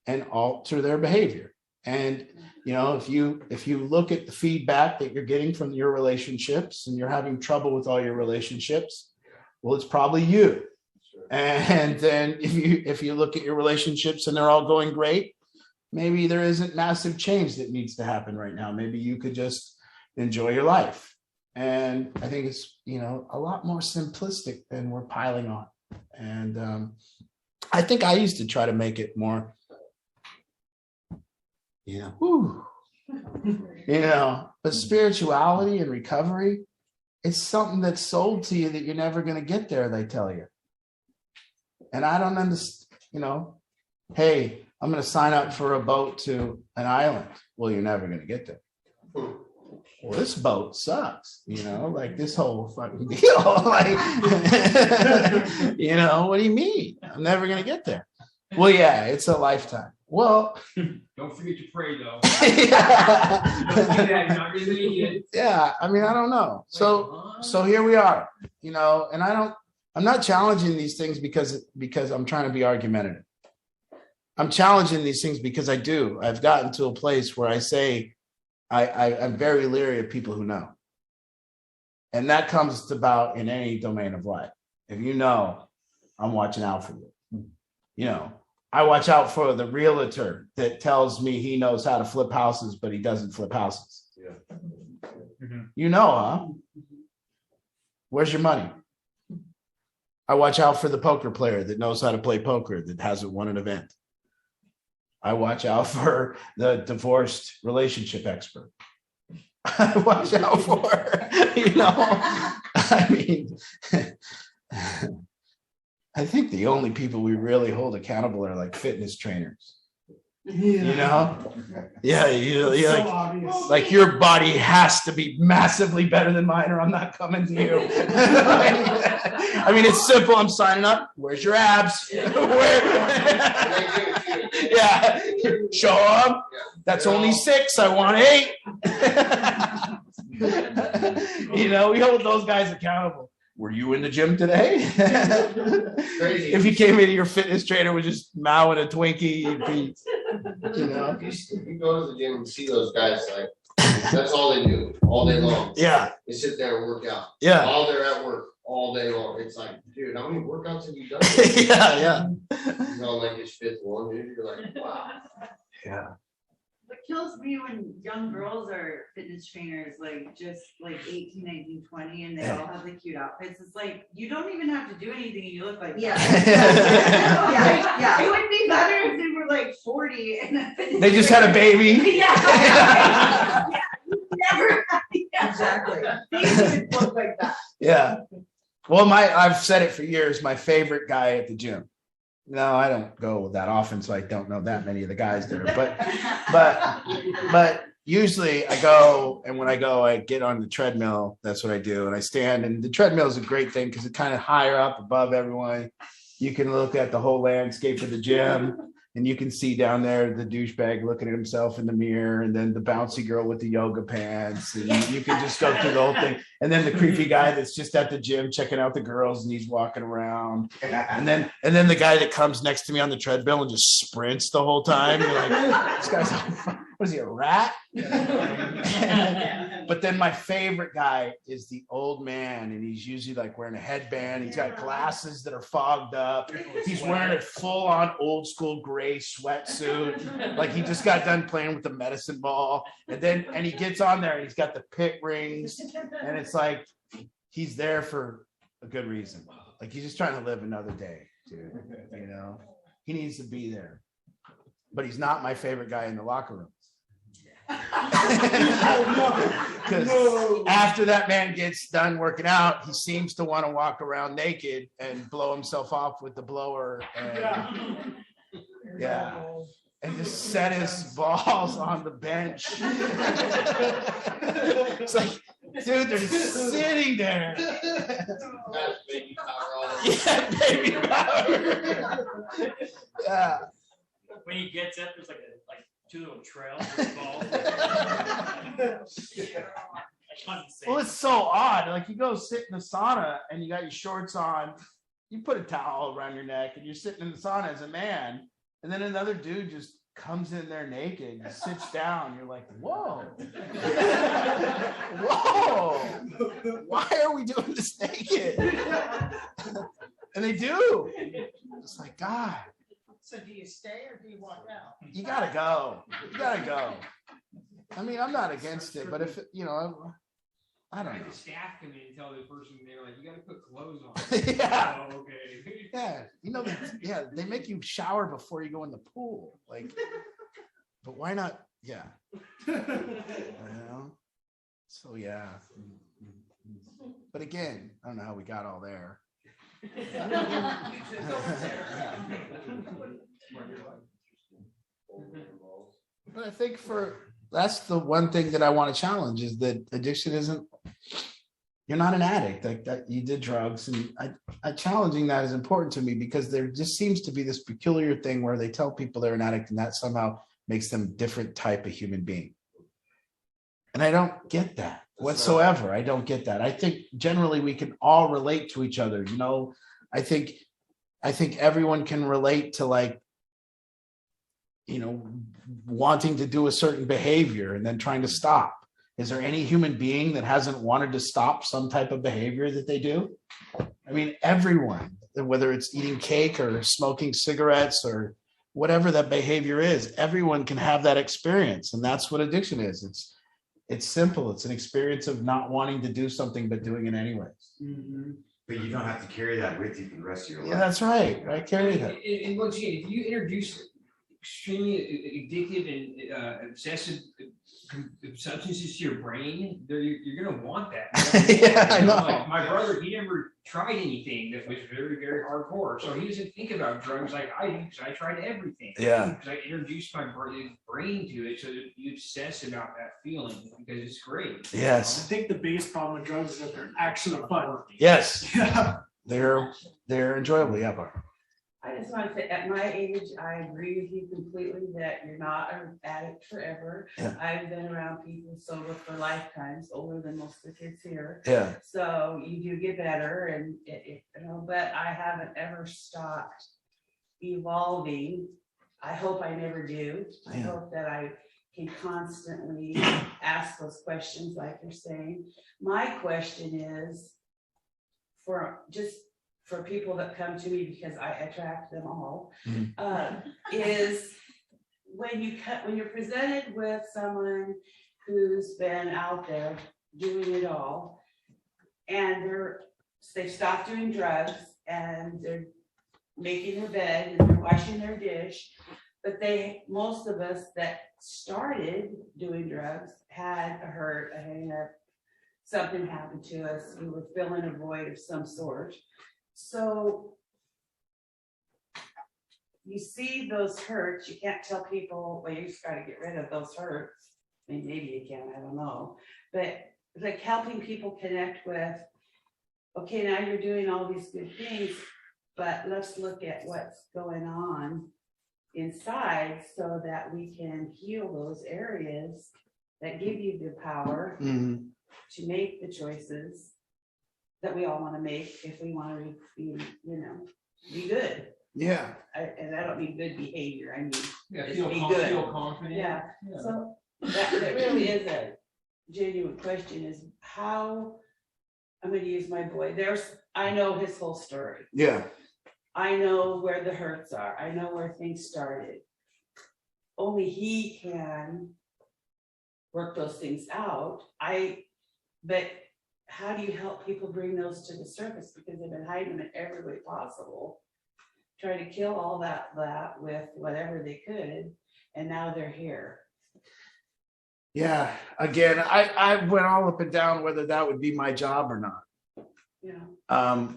and alter their behavior. And, if you look at the feedback that you're getting from your relationships and you're having trouble with all your relationships, well, it's probably you. And then if you look at your relationships and they're all going great, maybe there isn't massive change that needs to happen right now. Maybe you could just enjoy your life. And I think it's, a lot more simplistic than we're piling on. And I think I used to try to make it more, but spirituality and recovery, it's something that's sold to you that you're never going to get there, they tell you. And I don't understand, hey, I'm going to sign up for a boat to an island. Well, you're never going to get there. Well, this boat sucks, like this whole fucking deal. Like, what do you mean? I'm never going to get there. Well, yeah, it's a lifetime. Well, don't forget to pray though. Yeah. Don't do that, you're not really it. Yeah, I mean, I don't know. So here we are, and I'm not challenging these things because I'm trying to be argumentative. I'm challenging these things because I've gotten to a place where I say, I'm very leery of people who know. And that comes about in any domain of life. If I'm watching out for you. I watch out for the realtor that tells me he knows how to flip houses, but he doesn't flip houses. Yeah. Mm-hmm. Huh? Where's your money? I watch out for the poker player that knows how to play poker that hasn't won an event. I watch out for the divorced relationship expert. I watch out for, I mean, I think the only people we really hold accountable are like fitness trainers. Yeah, So obvious. like your body has to be massively better than mine or I'm not coming to you. I mean, it's simple. I'm signing up. Where's your abs? Yeah, show up. That's only 6. I want 8. We hold those guys accountable. Were you in the gym today? Crazy. If you came in, your fitness trainer was just mowing a Twinkie, you'd be, You go to the gym and see those guys, like, that's all they do all day long. Yeah. They sit there and work out. Yeah. While they're at work all day long. It's like, dude, how many workouts have you done? Yeah. Like his 5th one, dude. You're like, wow. Yeah. What kills me when young girls are fitness trainers, like just like 18, 19, 20, and they all have the cute outfits. It's like, you don't even have to do anything and you look like Yeah. It would be better if they were like 40 and They just had a baby. Yeah. Never. Exactly. They would look like that. Yeah. Well, I've said it for years. My favorite guy at the gym. No, I don't go that often, so I don't know that many of the guys there. But usually I go, and when I go, I get on the treadmill. That's what I do, and I stand. And the treadmill is a great thing because it's kind of higher up above everyone. You can look at the whole landscape of the gym. And you can see down there the douchebag looking at himself in the mirror, and then the bouncy girl with the yoga pants, and you can just go through the whole thing. And then the creepy guy that's just at the gym checking out the girls, and he's walking around. And then the guy that comes next to me on the treadmill and just sprints the whole time. You're like, this guy's what is he, a rat? But then my favorite guy is the old man, and he's usually like wearing a headband. He's got glasses that are fogged up. He's wearing a full-on old school gray sweatsuit, like he just got done playing with the medicine ball. And he gets on there and he's got the pit rings, and it's like he's there for a good reason. Like he's just trying to live another day, dude. He needs to be there. But he's not my favorite guy in the locker room. Because after that man gets done working out, he seems to want to walk around naked and blow himself off with the blower and and just set his balls on the bench. It's like, dude, they're just sitting there. That's baby power all over. Yeah, baby power. Yeah. When he gets up, there's like 2 little trails. Well, it's so odd. Like you go sit in the sauna and you got your shorts on, you put a towel around your neck and you're sitting in the sauna as a man, and then another dude just comes in there naked and sits down. You're like, whoa. Whoa. Why are we doing this naked? And they do. It's like, God. So do you stay or do you walk out? You gotta go. I mean, I'm not against it, but if I don't know. The staff come in and tell the person, they're like, you gotta put clothes on. Yeah. Oh, okay. Yeah, they make you shower before you go in the pool. Like, but why not? Yeah. So yeah. But again, I don't know how we got all there. But I think that's the one thing that I want to challenge is that addiction isn't, you're not an addict, like that you did drugs. And I challenging that is important to me because there just seems to be this peculiar thing where they tell people they're an addict and that somehow makes them a different type of human being. And I don't get that whatsoever. I don't get that. I think generally we can all relate to each other. I think everyone can relate to wanting to do a certain behavior and then trying to stop. Is there any human being that hasn't wanted to stop some type of behavior that they do? I mean, everyone, whether it's eating cake or smoking cigarettes or whatever that behavior is, everyone can have that experience. And that's what addiction is. It's simple. It's an experience of not wanting to do something, but doing it anyways. Mm-hmm. But you don't have to carry that with you for the rest of your life. Yeah, that's right. I carry that. And once again, if you introduce extremely addictive and obsessive substances to your brain, you're gonna want that. Yeah, I know. Like my brother, he never tried anything that was very, very hardcore, so he doesn't think about drugs like I do, because I tried everything. Yeah. Because I introduced my brain to it, so that you obsess about that feeling because it's great. I Yes. think the biggest problem with drugs is that they're actually fun. Yes. Yeah. They're enjoyable. Yeah, Barb. I just want to say, at my age, I agree with you completely that you're not an addict forever. Yeah. I've been around people sober for lifetimes, older than most of the kids here. Yeah. So you do get better and but I haven't ever stopped evolving. I hope I never do. I Yeah. hope that I can constantly ask those questions like you're saying. My question is for people that come to me, because I attract them all, is when you're presented with someone who's been out there doing it all, and they've stopped doing drugs and they're making their bed and they're washing their dish, but most of us that started doing drugs had a hurt, a hang up, something happened to us, we were filling a void of some sort. So you see those hurts, you can't tell people, well, you just got to get rid of those hurts. I mean, maybe you can, I don't know. But like helping people connect with, okay, now you're doing all these good things, but let's look at what's going on inside so that we can heal those areas that give you the power to make the choices that we all want to make if we want to be good. Yeah. And I don't mean good behavior, I mean, just Feel be good. feel confident. Yeah, so that really is a genuine question, is how, I'm gonna use my boy, I know his whole story. Yeah. I know where the hurts are, I know where things started. Only he can work those things out. But how do you help people bring those to the surface? Because they've been hiding them in every way possible, trying to kill all that with whatever they could, and now they're here. Yeah. Again, I went all up and down whether that would be my job or not.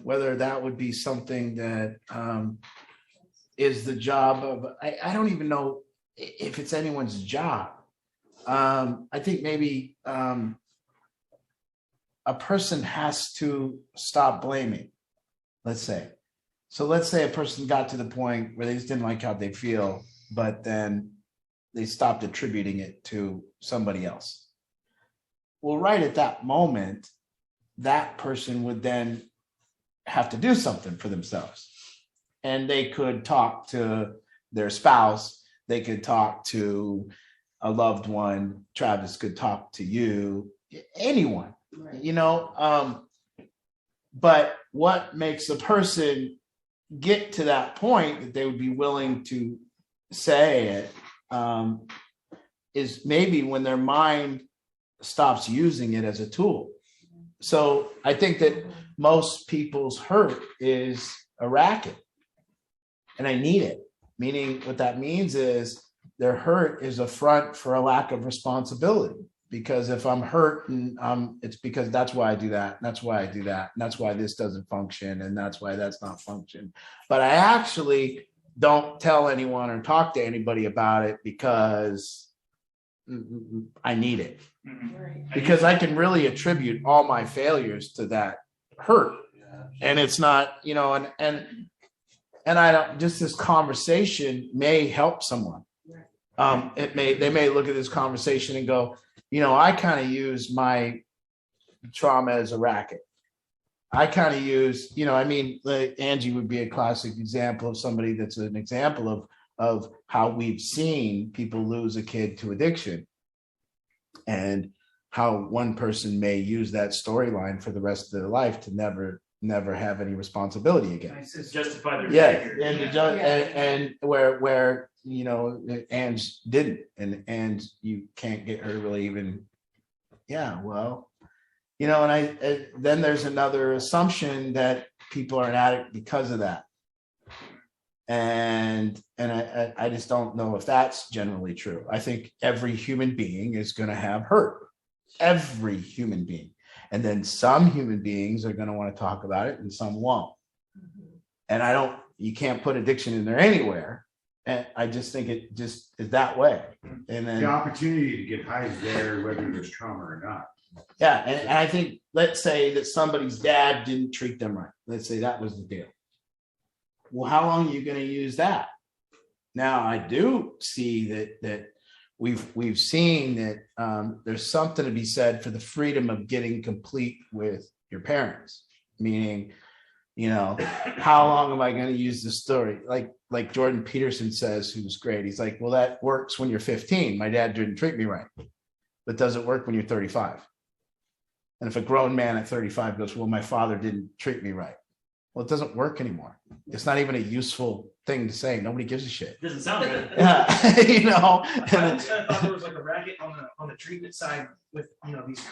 Whether that would be something that is the job of, I don't even know if it's anyone's job. I think maybe a person has to stop blaming, let's say. So let's say a person got to the point where they just didn't like how they feel, but then they stopped attributing it to somebody else. Well, right at that moment, that person would then have to do something for themselves. And they could talk to their spouse, they could talk to a loved one, Travis could talk to you, anyone, right. But what makes a person get to that point that they would be willing to say it is maybe when their mind stops using it as a tool. So I think that most people's hurt is a racket, and I need it. Meaning what that means is their hurt is a front for a lack of responsibility. Because if I'm hurt, and it's because that's why I do that, and that's why I do that, and that's why this doesn't function, and that's why that's not function. But I actually don't tell anyone or talk to anybody about it because I need it. Because I can really attribute all my failures to that hurt. And it's not, and I don't, just this conversation may help someone. They may look at this conversation and go, I kind of use my trauma as a racket. I kind of use, like Angie would be a classic example of somebody that's an example of how we've seen people lose a kid to addiction, and how one person may use that storyline for the rest of their life to never have any responsibility again. It's justify their Yeah, behavior. and where Ange didn't, and you can't get her to really even. Yeah, well, and then there's another assumption that people are an addict because of that. And I just don't know if that's generally true. I think every human being is going to have hurt, every human being. And then some human beings are going to want to talk about it and some won't. And you can't put addiction in there anywhere. And I just think it just is that way. And then The opportunity to get high is there, whether there's trauma or not. yeah, and I think, let's say that somebody's dad didn't treat them right. Let's say that was the deal. Well, how long are you going to use that? Now, I do see that we've seen that there's something to be said for the freedom of getting complete with your parents. Meaning, how long am I going to use this story? Like Jordan Peterson says, who's great. He's like, well, that works when you're 15. My dad didn't treat me right, but does it work when you're 35? And if a grown man at 35 goes, well, my father didn't treat me right. Well, it doesn't work anymore. It's not even a useful thing to say. Nobody gives a shit. Doesn't sound good. Yeah, I thought there was like a racket on the treatment side with these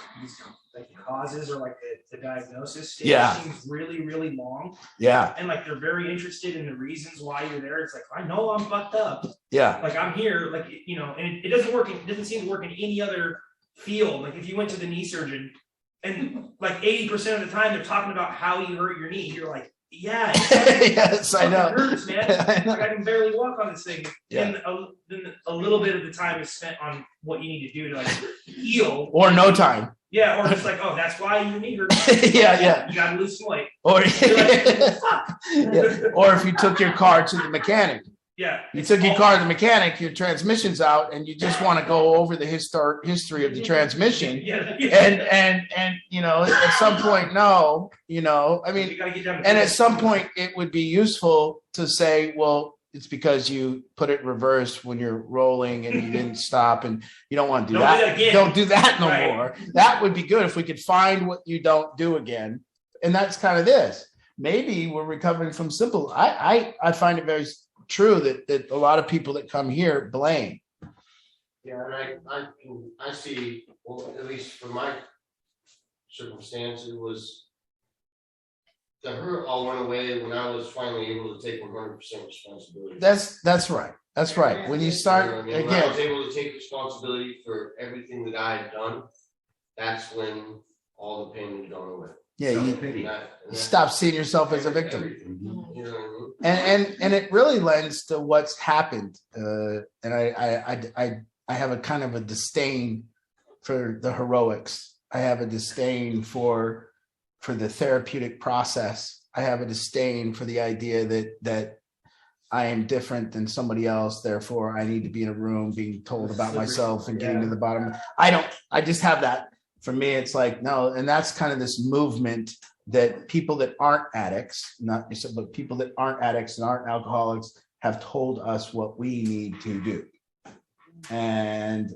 like causes or like the diagnosis. It Yeah. seems really, really long. Yeah, And like they're very interested in the reasons why you're there. It's like, I know I'm fucked up. yeah, Like I'm here, like and it doesn't work. It doesn't seem to work in any other field. Like if you went to the knee surgeon, and like 80% of the time they're talking about how you hurt your knee, you're like, yeah, yes, I it know. hurts, man. I know. Like I can barely walk on this thing. Yeah. Then a little bit of the time is spent on what you need to do to like heal. Or no time. Yeah, or just like, oh, that's why your knee hurts. Yeah. You gotta lose some weight. Or You're like, fuck. yeah. Or if you took your car to the mechanic, Yeah. you took your car to the mechanic, your transmission's out, and you just want to go over the history of the transmission. Yeah. And at some point, no, I mean, You gotta get down to and at business. some point it would be useful to say, well, it's because you put it reverse when you're rolling and you didn't stop, and you don't want to do Don't do that. that again. Don't do that no Right. more. That would be good if we could find what you don't do again. And that's kind of this. Maybe we're recovering from simple. I find it very true that a lot of people that come here blame. Yeah, and I see, well, at least for my circumstance, it was the hurt all went away when I was finally able to take 100% responsibility. That's right. That's right. When you start When I was again, able to take responsibility for everything that I had done, that's when all the pain had gone away. yeah, you And that- stop seeing yourself as a victim. everything, you know what I mean? And it really lends to what's happened. And I have a kind of a disdain for the heroics. I have a disdain for the therapeutic process. I have a disdain for the idea that I am different than somebody else. Therefore, I need to be in a room being told about myself and getting to the bottom. I just have that. For me, it's like, no. And that's kind of this movement that people that aren't addicts, but people that aren't addicts and aren't alcoholics have told us what we need to do. And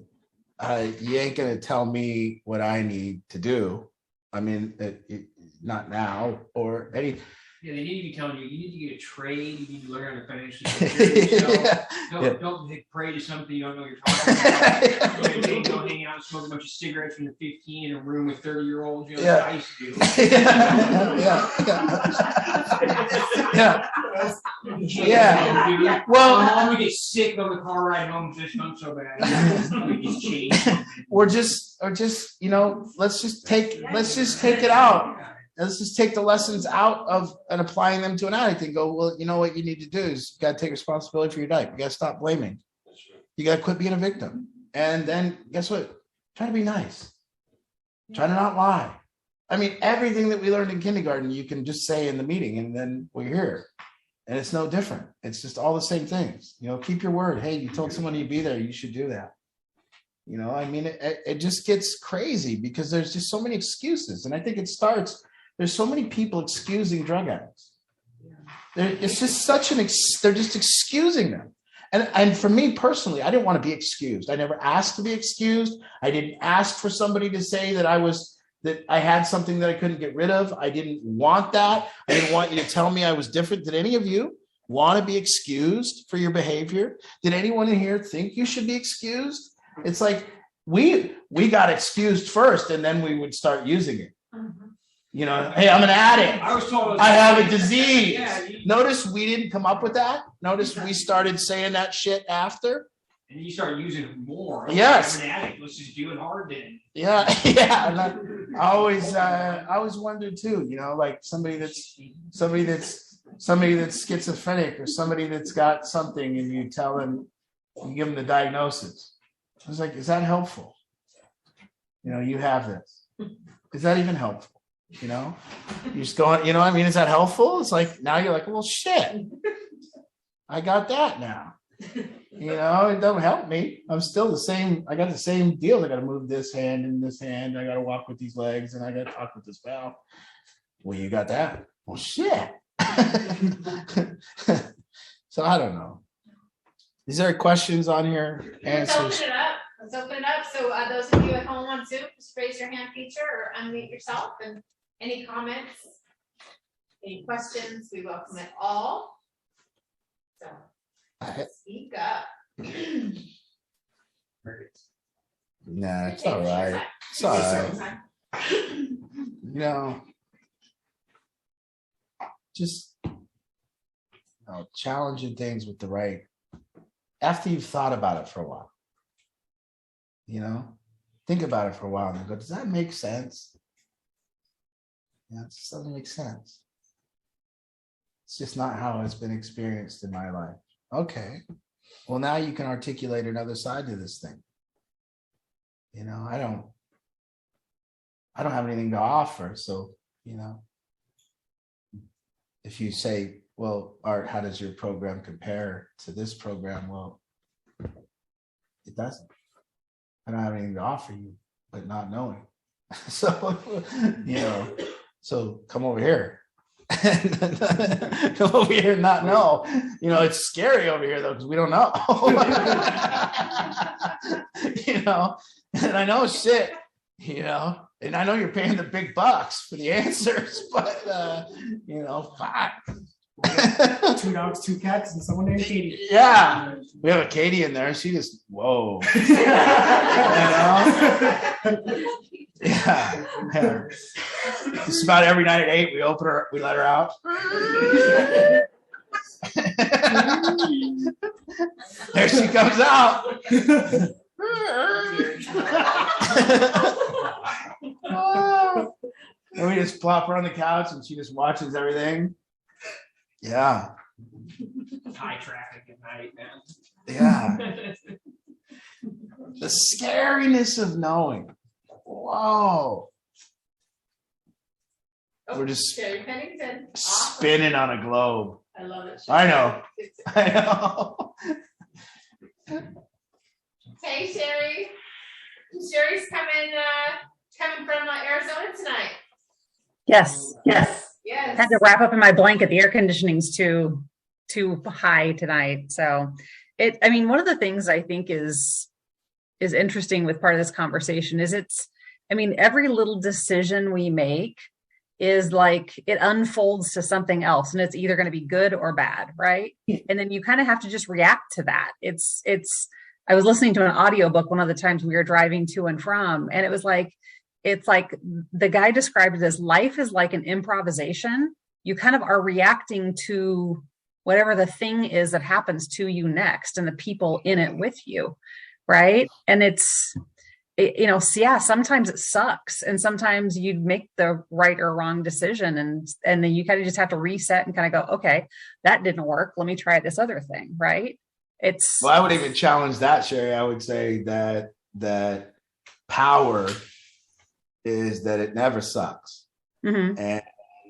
you ain't going to tell me what I need to do. I mean, not now or any. Yeah, they need to be telling you need to get a trade, you need to learn how to financially secure yourself. Don't take prey to something you don't know you're talking about. Don't hang out and smoke a bunch of cigarettes when you're 15 in a room with 30-year-olds. You know, Yeah. like I used to do. Yeah. Well, I'm gonna get sick on the car ride home. Just not so bad. Let me just change. or just let's just take it out. Let's just take the lessons out of and applying them to an addict and go, well, you know what you need to do is you got to take responsibility for your life. You got to stop blaming. You got to quit being a victim. And then guess what? Try to be nice. Try to not lie. I mean, everything that we learned in kindergarten, you can just say in the meeting and then we're here. And it's no different. It's just all the same things. Keep your word. Hey, you told someone you'd be there. You should do that. I mean, it just gets crazy because there's just so many excuses. And I think it starts, there's so many people excusing drug addicts. It's just they're just excusing them. And for me personally, I didn't want to be excused. I never asked to be excused. I didn't ask for somebody to say that I had something that I couldn't get rid of. I didn't want that. I didn't want you to tell me I was different. Did any of you want to be excused for your behavior? Did anyone in here think you should be excused? It's like we got excused first and then we would start using it. You know, hey, I'm an addict. I was told. I have a disease. Yeah, Notice we didn't come up with that. Notice we started saying that shit after. and you start using it more. Yes. I'm an addict. Let's just do it hard then. Yeah, yeah. And I always wondered too. You know, like somebody that's schizophrenic or somebody that's got something, and you tell them, you give them the diagnosis. I was like, is that helpful? You know, you have this. Is that even helpful? You know, you just go, you know what I mean? Is that helpful? It's like, now you're like, well, shit, I got that now. You know, it don't help me. I'm still the same. I got the same deal. I got to move this hand and this hand. I got to walk with these legs and I got to talk with this valve. Well, you got that. Well, shit. So I don't know. Is there questions on here? Let's Answers? open it up. Let's open it up. So those of you at home on Zoom, just raise your hand feature or unmute yourself. And any comments, any questions, we welcome it all. So speak up. Nah, it's all right. It's all right. You know, just challenging things with the right, after you've thought about it for a while. You know, think about it for a while and go, does that make sense? Yeah, it just doesn't make sense. It's just not how it's been experienced in my life. Okay. Well, now you can articulate another side to this thing. You know, I don't have anything to offer. So, you know, if you say, well, Art, how does your program compare to this program? Well, it doesn't. I don't have anything to offer you, but not knowing. So, you know, so come over here. Come over here and not know. You know, it's scary over here though, because we don't know. You know, and I know shit, you know, and I know you're paying the big bucks for the answers, but you know, fuck. 2 dogs, 2 cats, and someone named Katie. Yeah, we have a Katie in there. She just whoa. You know? Yeah. Just about every night at 8, we let her out. There she comes out. And we just plop her on the couch and she just watches everything. Yeah. High traffic at night, man. Yeah. The scariness of knowing. Whoa. Oh, we're just Sherry Pennington. spinning on a globe. I love it. I know. I know. Hey, Sherry. Sherry's coming from Arizona tonight. Yes. Yes. Had to wrap up in my blanket. The air conditioning's too high tonight. So I mean, one of the things I think is interesting with part of this conversation is every little decision we make is like it unfolds to something else, and it's either going to be good or bad, right? And then you kind of have to just react to that. I was listening to an audiobook one of the times we were driving to and from, and it's like the guy described it as life is like an improvisation. You kind of are reacting to whatever the thing is that happens to you next and the people in it with you, right? And sometimes it sucks, and sometimes you make the right or wrong decision, and then you kind of just have to reset and kind of go, okay, that didn't work. Let me try this other thing, right? Well, I would even challenge that, Sherry. I would say that power is that it never sucks. Mm-hmm. And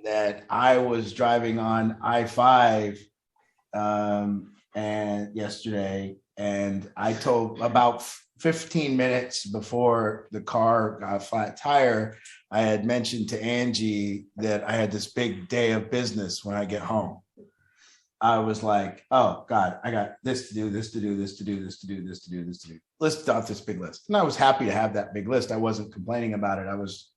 that I was driving on I-5 and yesterday, and I told about 15 minutes before the car got a flat tire, I had mentioned to Angie that I had this big day of business when I get home. I was like, oh God, I got this to do, this to do, this to do, this to do, this to do, this to do. List off this big list. And I was happy to have that big list. I wasn't complaining about it. I was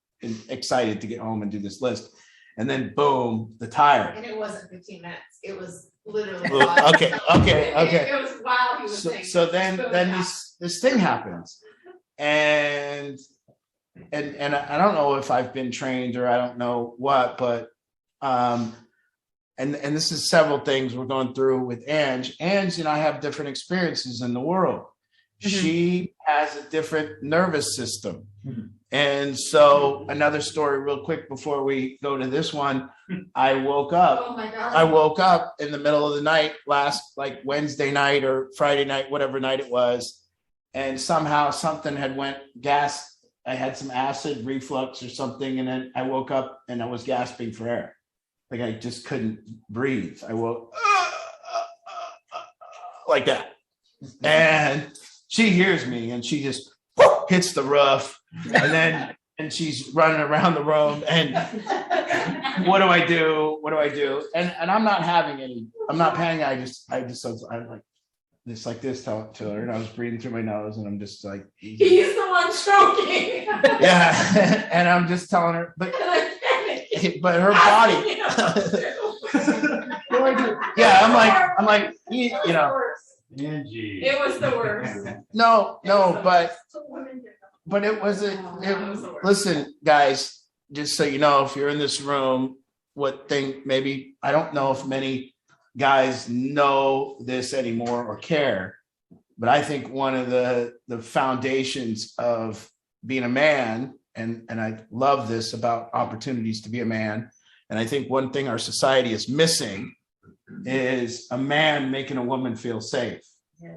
excited to get home and do this list. And then boom, the tire. And it wasn't 15 minutes. It was literally okay. It was while he was saying. So then this thing happens. And and I don't know if I've been trained or I don't know what, but and this is several things we're going through with Ange. Ange and I have different experiences in the world. She has a different nervous system. And so another story real quick before we go to this one, I woke up. Oh my God. I woke up in the middle of the night last like Wednesday night or Friday night, whatever night it was. And somehow something had went gas. I had some acid reflux or something. And then I woke up and I was gasping for air. Like I just couldn't breathe. I woke like that. And she hears me and she just hits the roof and she's running around the room and what do I do? What do I do? And I'm not having any, I'm not panicking. I like just like this to her and I was breathing through my nose and I'm just like, He's the one stroking. yeah. And I'm just telling her, but her body. Yeah, I'm like, you know. Angie. It was the worst. No, but it wasn't. Listen, guys, just so you know, if you're in this room, maybe I don't know if many guys know this anymore or care, but I think one of the foundations of being a man, and I love this about opportunities to be a man, and I think one thing our society is missing is a man making a woman feel safe.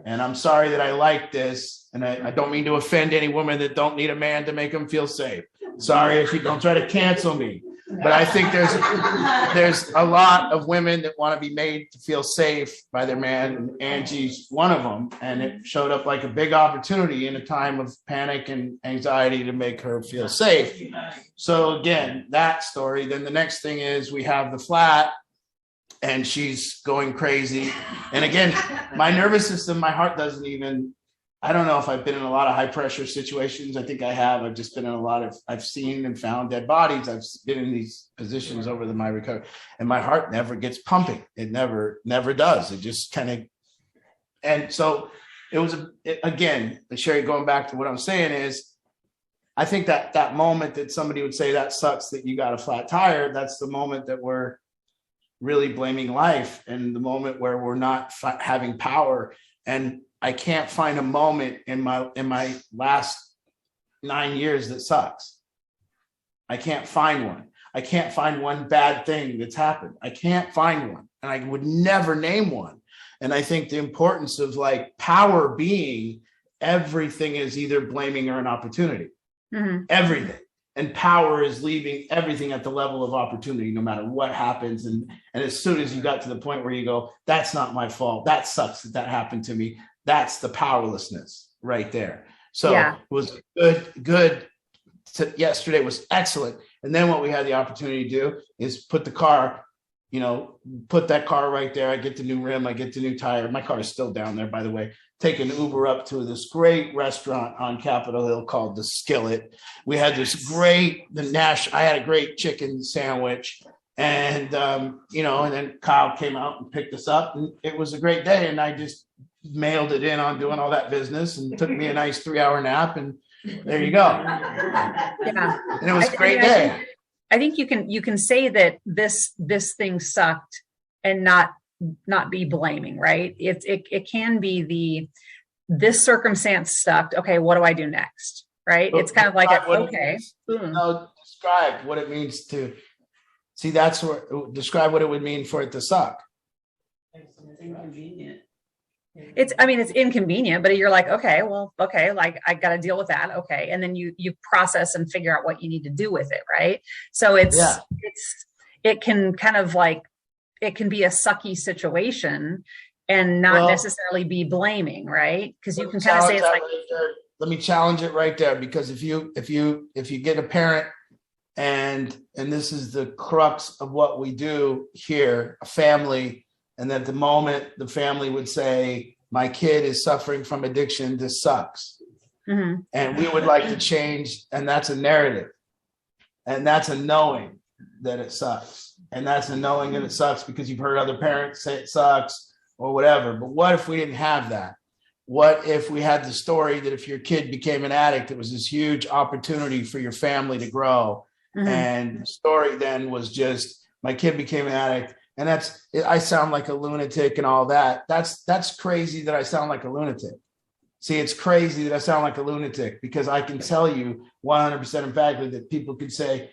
And I'm sorry that I like this, and I don't mean to offend any woman that don't need a man to make them feel safe. Sorry if you don't try to cancel me, but I think there's a lot of women that want to be made to feel safe by their man, and Angie's one of them. And it showed up like a big opportunity in a time of panic and anxiety to make her feel safe. So again, that story. Then the next thing is we have the flat. And she's going crazy. And again, my nervous system, my heart doesn't even, I don't know if I've been in a lot of high pressure situations. I think I have. I've just been in I've seen and found dead bodies. I've been in these positions over my recovery. And my heart never gets pumping. It never does. It just kind of, and so it was, again, Sherry, going back to what I'm saying is, I think that moment that somebody would say that sucks that you got a flat tire, that's the moment that we're really blaming life, and the moment where we're not having power. And I can't find a moment in my last 9 years that sucks. I can't find one. I can't find one bad thing that's happened. I can't find one, and I would never name one. And I think the importance of like power being everything is either blaming or an opportunity. Everything. And power is leaving everything at the level of opportunity, no matter what happens. And as soon as you got to the point where you go, that's not my fault. That sucks that happened to me. That's the powerlessness right there. So It was good. Yesterday was excellent. And then what we had the opportunity to do is put that car right there. I get the new rim. I get the new tire. My car is still down there, by the way. Take an Uber up to this great restaurant on Capitol Hill called The Skillet. We had this I had a great chicken sandwich, and and then Kyle came out and picked us up, and it was a great day. And I just mailed it in on doing all that business, and took me a nice 3-hour nap, and there you go. Yeah, and it was a great day. I think you can say that this thing sucked and not be blaming, right? It can be this circumstance sucked. Okay, what do I do next? Right? It's kind of like describe what it means to see. Describe what it would mean for it to suck. It's inconvenient. It's inconvenient, but you're like, like I got to deal with that. Okay. And then you process and figure out what you need to do with it. Right. So it can kind of like, it can be a sucky situation and not necessarily be blaming. Right. Cause you can kind of say it's like, let me challenge it right there. Because if you get a parent and this is the crux of what we do here, a family, and at the moment the family would say, my kid is suffering from addiction, this sucks. And we would like to change. And that's a narrative. And that's a knowing that it sucks. And that's a knowing that it sucks because you've heard other parents say it sucks or whatever. But what if we didn't have that? what if we had the story that if your kid became an addict, it was this huge opportunity for your family to grow. Mhm. And the story then was just my kid became an addict. And I sound like a lunatic and all that. That's crazy that I sound like a lunatic. See, it's crazy that I sound like a lunatic because I can tell you 100% emphatically that people could say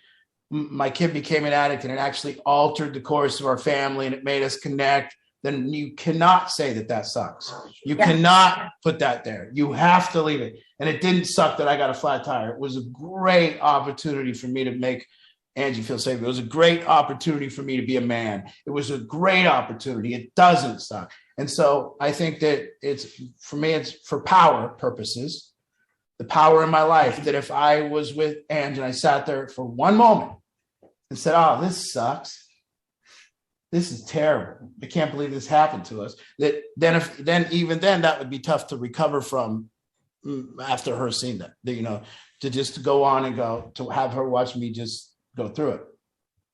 my kid became an addict and it actually altered the course of our family and it made us connect. Then you cannot say that sucks. You cannot put that there. You have to leave it. And it didn't suck that I got a flat tire. It was a great opportunity for me to make Angie feel safe. It was a great opportunity for me to be a man. It was a great opportunity. It doesn't suck. And so I think that it's for power purposes, the power in my life, that if I was with Angie and I sat there for one moment and said, oh, this sucks. This is terrible. I can't believe this happened to us. Then that would be tough to recover from after her seeing that, to just go on and go, to have her watch me just go through it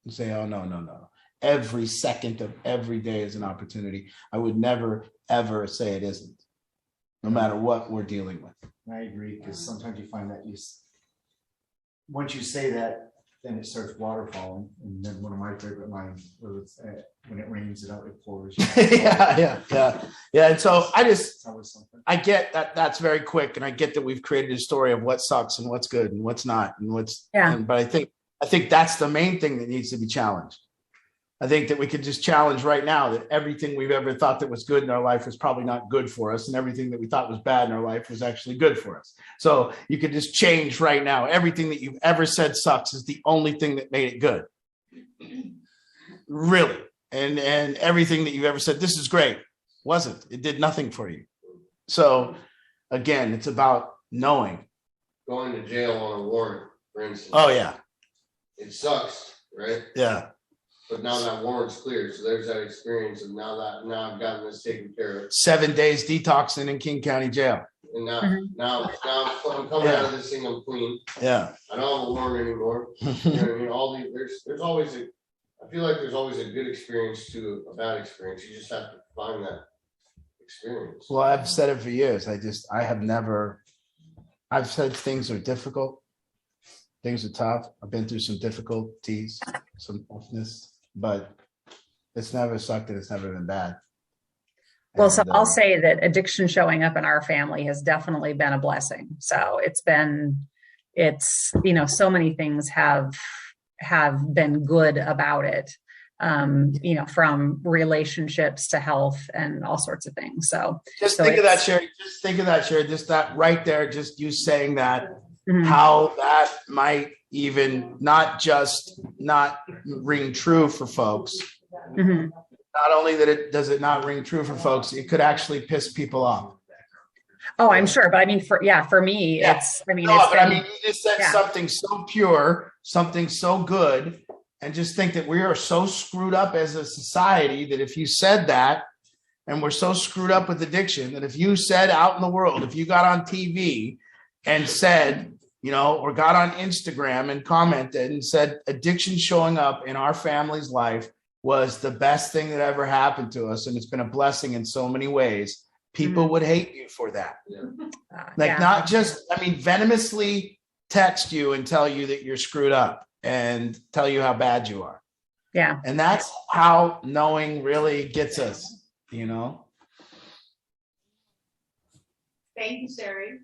and say, oh, no. Every second of every day is an opportunity. I would never, ever say it isn't, no matter what we're dealing with. I agree, because sometimes you find that once you say that, then it starts waterfalling. And then one of my favorite lines was, when it rains, it pours. Yeah. And so I get that that's very quick. And I get that we've created a story of what sucks and what's good and what's not and but I think that's the main thing that needs to be challenged. I think that we could just challenge right now that everything we've ever thought that was good in our life was probably not good for us. And everything that we thought was bad in our life was actually good for us. So you could just change right now. Everything that you've ever said sucks is the only thing that made it good. Really. And everything that you've ever said, this is great, wasn't. It did nothing for you. So again, it's about knowing. Going to jail on a warrant, for instance. Oh, yeah. It sucks, right? Yeah. But now that warrant's clear, so there's that experience of now I've gotten this taken care of. 7 days detoxing in King County Jail. And now I'm coming out of this thing, I'm clean. Yeah. I don't have a warrant anymore. You know what I mean? There's always I feel like there's always a good experience to a bad experience. You just have to find that experience. Well, I've said it for years. I've said things are difficult. Things are tough. I've been through some difficulties, some toughness, but it's never sucked and it's never been bad. Well, so I'll say that addiction showing up in our family has definitely been a blessing. So so many things have been good about it, from relationships to health and all sorts of things. So think of that, Sherry. Just think of that, Sherry. Just that right there, just you saying that, mm-hmm. how that might even not ring true for folks. Mm-hmm. Not only that does it not ring true for folks, it could actually piss people off. Oh, I'm sure. But I mean, for me, you just said something so pure, something so good. And just think that we are so screwed up as a society that if you said that, and we're so screwed up with addiction, that if you said out in the world, if you got on TV and said, or got on Instagram and commented and said addiction showing up in our family's life was the best thing that ever happened to us, and it's been a blessing in so many ways, people would hate you for that. Not just, venomously text you and tell you that you're screwed up and tell you how bad you are. Yeah. And that's how knowing really gets us, Thank you, Sherry.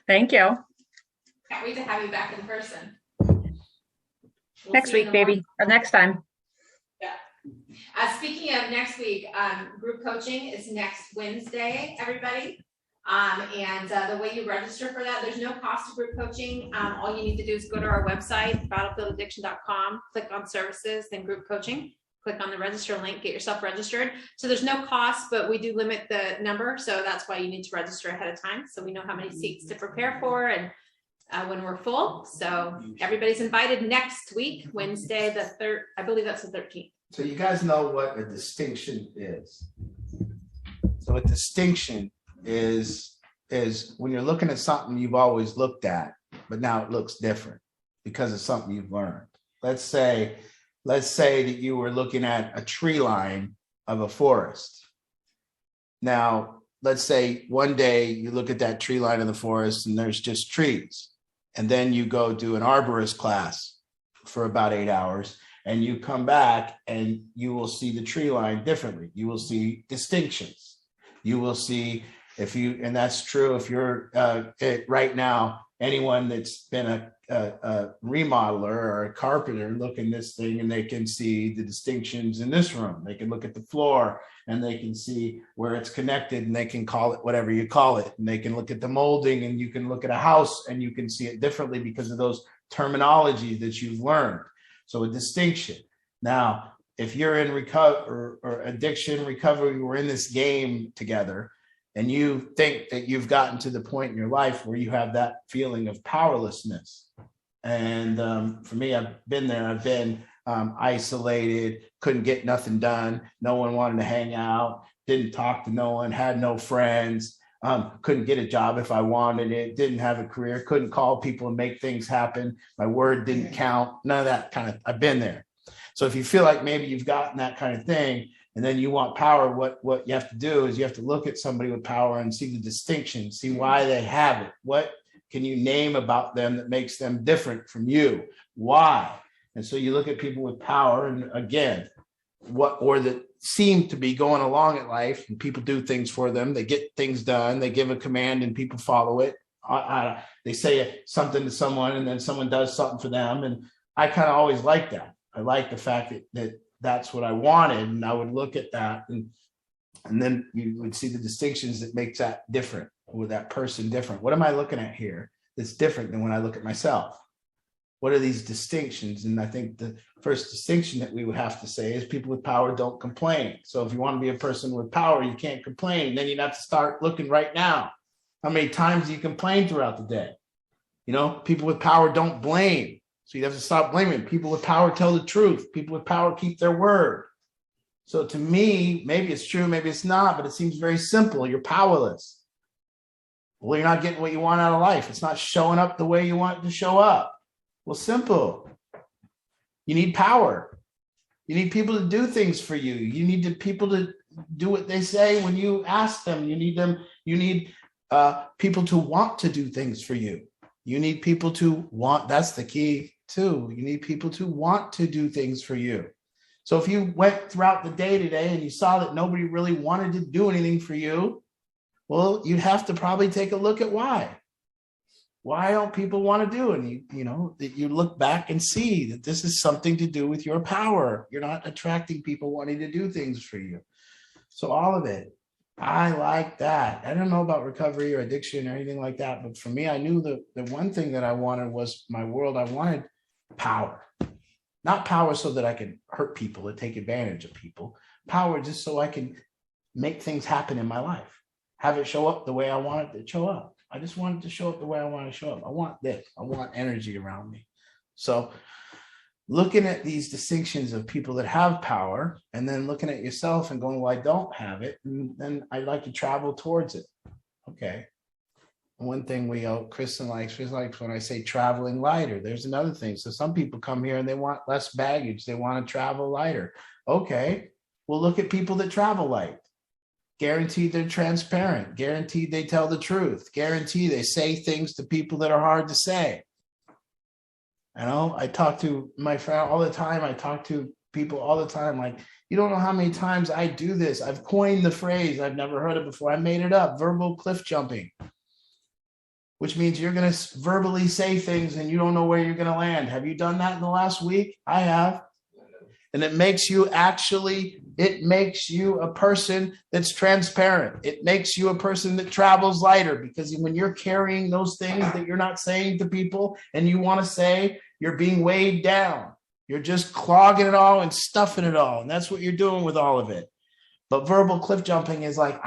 Thank you. Can't wait to have you back in person. Next week, baby, or next time. Yeah. Speaking of next week, group coaching is next Wednesday, everybody. And the way you register for that, there's no cost to group coaching. All you need to do is go to our website, battlefieldaddiction.com, click on services, then group coaching, click on the register link, get yourself registered. So there's no cost, but we do limit the number. So that's why you need to register ahead of time, so we know how many seats to prepare for and when we're full. So everybody's invited next week, Wednesday, the 3rd, I believe that's the 13th. So you guys know what a distinction is. So a distinction is when you're looking at something you've always looked at, but now it looks different because of something you've learned. Let's say that you were looking at a tree line of a forest. Now, let's say one day you look at that tree line in the forest and there's just trees. And then you go do an arborist class for about 8 hours and you come back and you will see the tree line differently. You will see distinctions. You will see and that's true if you're right now, anyone that's been a remodeler or a carpenter look in this thing and they can see the distinctions in this room. They can look at the floor and they can see where it's connected and they can call it whatever you call it. And they can look at the molding and you can look at a house and you can see it differently because of those terminologies that you've learned. So a distinction. Now, if you're in recovery or addiction recovery, we're in this game together. And you think that you've gotten to the point in your life where you have that feeling of powerlessness. And for me, I've been there. I've been isolated, couldn't get nothing done. No one wanted to hang out, didn't talk to no one, had no friends, couldn't get a job if I wanted it, didn't have a career, couldn't call people and make things happen. My word didn't count. None of that kind of, I've been there. So if you feel like maybe you've gotten that kind of thing, and then you want power, what you have to do is you have to look at somebody with power and see the distinction, see why they have it. What can you name about them that makes them different from you? Why? And so you look at people with power and again, that seem to be going along in life and people do things for them. They get things done. They give a command and people follow it. They say something to someone and then someone does something for them. And I kind of always like that. I like the fact that that's what I wanted. And I would look at that and then you would see the distinctions that makes that different with that person different. What am I looking at here that's different than when I look at myself? What are these distinctions? And I think the first distinction that we would have to say is people with power don't complain. So if you want to be a person with power, you can't complain. Then you'd have to start looking right now. How many times do you complain throughout the day? You know, people with power don't blame. So you have to stop blaming. People with power tell the truth. People with power keep their word. So to me, maybe it's true, maybe it's not, but it seems very simple. You're powerless. Well, you're not getting what you want out of life. It's not showing up the way you want it to show up. Well, simple. You need power. You need people to do things for you. You need people to do what they say when you ask them. You need people to want to do things for you. You need people to want, that's the key too. You need people to want to do things for you. So if you went throughout the day today and you saw that nobody really wanted to do anything for you, well, you'd have to probably take a look at why. Why don't people want to do it? And you look back and see that this is something to do with your power. You're not attracting people wanting to do things for you. So all of it. I like that. I don't know about recovery or addiction or anything like that, but for me, I knew the one thing that I wanted was my world. I wanted power, not power so that I could hurt people and take advantage of people. Power just so I can make things happen in my life, have it show up the way I want it to show up. I just want it to show up the way I want it to show up. I want this. I want energy around me. So looking at these distinctions of people that have power and then looking at yourself and going, well, I don't have it. And then I like to travel towards it. Okay. One thing Kristen likes when I say traveling lighter, there's another thing. So some people come here and they want less baggage. They want to travel lighter. Okay. Well, look at people that travel light. Guaranteed they're transparent. Guaranteed they tell the truth. Guaranteed they say things to people that are hard to say. I talk to my friend all the time. I talk to people all the time. Like, you don't know how many times I do this. I've coined the phrase. I've never heard it before. I made it up. Verbal cliff jumping, which means you're going to verbally say things and you don't know where you're going to land. Have you done that in the last week? I have. And it makes you a person that's transparent. It makes you a person that travels lighter, because when you're carrying those things that you're not saying to people and you want to say, you're being weighed down. You're just clogging it all and stuffing it all. And that's what you're doing with all of it. But verbal cliff jumping is like,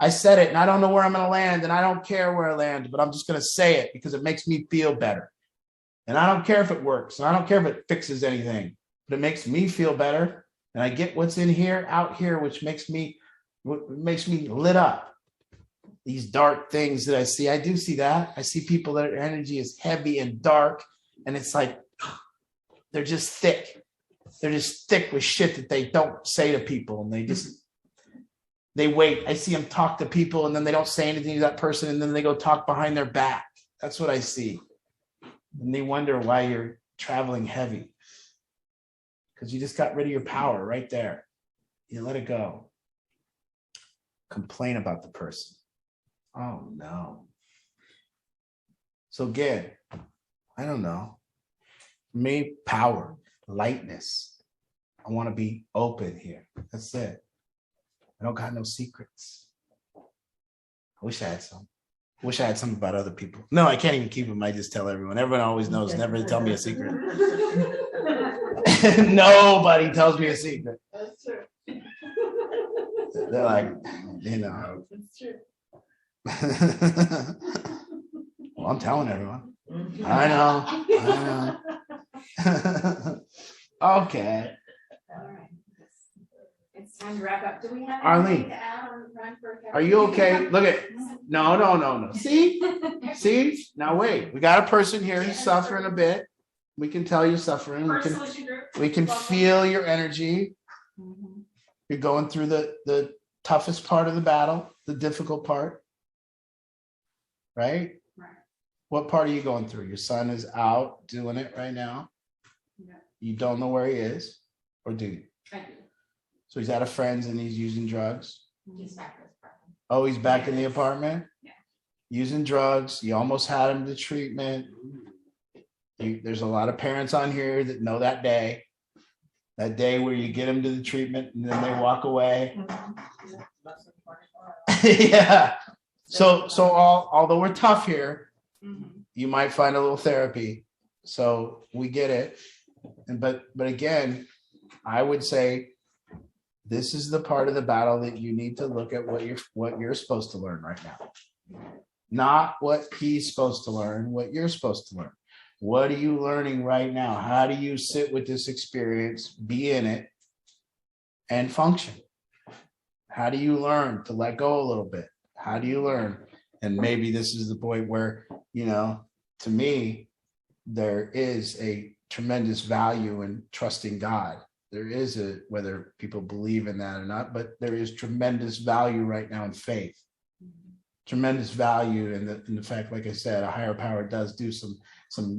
I said it and I don't know where I'm going to land and I don't care where I land, but I'm just going to say it because it makes me feel better. And I don't care if it works. And I don't care if it fixes anything, but it makes me feel better. And I get what's in here, out here, which makes me lit up. These dark things that I see, I do see that. I see people that their energy is heavy and dark. And it's like, they're just thick. They're just thick with shit that they don't say to people. And they just, They wait. I see them talk to people and then they don't say anything to that person and then they go talk behind their back. That's what I see. And they wonder why you're traveling heavy. Because you just got rid of your power right there. You let it go. Complain about the person. Oh no. So again, I don't know. Me, power, lightness. I want to be open here. That's it. I don't got no secrets. I wish I had some. I wish I had some about other people. No, I can't even keep them. I just tell everyone. Everyone always knows never to tell me a secret. Nobody tells me a secret. That's true. They're like, you know. That's true. Well, I'm telling everyone. I know. Okay. All right. It's time to wrap up. Do we have Arlene, anything to add on Run for Recovery? Are you okay? Look at, no. See? Now wait, we got a person here who's suffering a bit. We can tell you're suffering. We can feel your energy. You're going through the toughest part of the battle, the difficult part. Right? Right. What part are you going through? Your son is out doing it right now. Yeah. You don't know where he is, or do you? I do. So he's at a friend's and he's using drugs. He's back in his apartment. Oh, he's back in the apartment? Yeah. Using drugs. You almost had him to treatment. There's a lot of parents on here that know that day. That day where you get them to the treatment and then they walk away. Yeah. So although we're tough here, you might find a little therapy. So we get it. But again, I would say this is the part of the battle that you need to look at what you're supposed to learn right now. Not what he's supposed to learn, what you're supposed to learn. What are you learning right now? How do you sit with this experience, be in it, and function? How do you learn to let go a little bit? How do you learn? And maybe this is the point where, to me, there is a tremendous value in trusting God. There is whether people believe in that or not, but there is tremendous value right now in faith. Tremendous value in the fact, like I said, a higher power does do some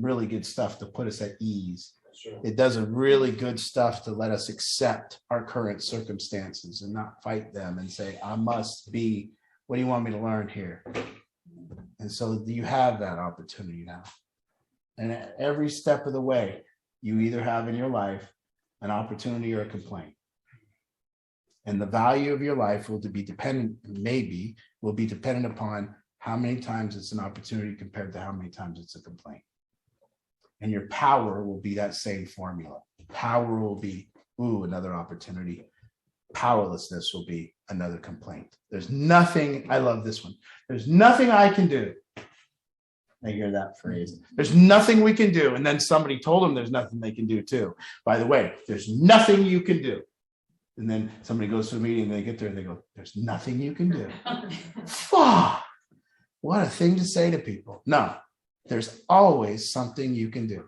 really good stuff to put us at ease. Sure. It does a really good stuff to let us accept our current circumstances and not fight them and say, I must be, what do you want me to learn here? And so you have that opportunity now. And at every step of the way, you either have in your life an opportunity or a complaint. And the value of your life will be dependent upon how many times it's an opportunity compared to how many times it's a complaint. And your power will be that same formula. Power will be, another opportunity. Powerlessness will be another complaint. There's nothing, I love this one. There's nothing I can do. I hear that phrase. There's nothing we can do. And then somebody told them there's nothing they can do too. By the way, there's nothing you can do. And then somebody goes to a meeting and they get there and they go, there's nothing you can do. Fuck. What a thing to say to people. No, there's always something you can do.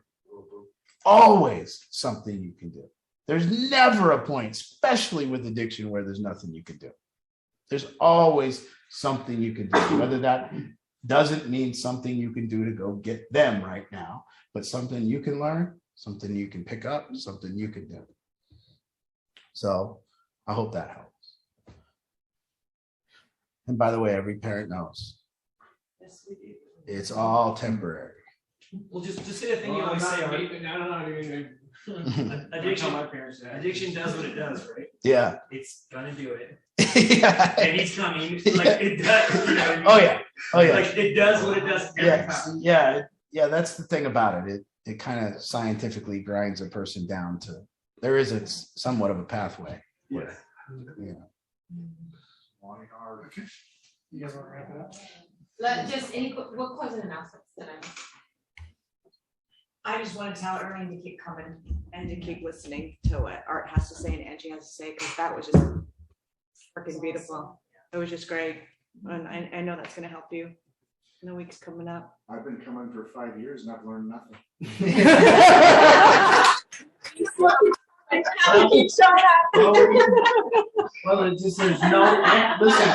Always something you can do. There's never a point, especially with addiction, where there's nothing you can do. There's always something you can do, whether that doesn't mean something you can do to go get them right now, but something you can learn, something you can pick up, something you can do. So I hope that helps. And by the way, every parent knows. Yes, we do. It's all temporary. Well, just say the thing you always say. Addiction does what it does, right? Yeah. It's gonna do it. Yeah. And he's coming. Like it does. You know what I mean? Oh yeah. Like it does what it does. Yeah. That's the thing about it. It kind of scientifically grinds a person down to. There is somewhat of a pathway. Yeah. Okay. You guys want to wrap it up? What closing announcements did I miss? I just want to tell Ernie to keep coming and to keep listening to what Art has to say and Angie has to say, because that was just freaking beautiful. It was just great. And I know that's going to help you in the weeks coming up. I've been coming for 5 years and I've learned nothing. So happy. Well, it's just, there's no, listen,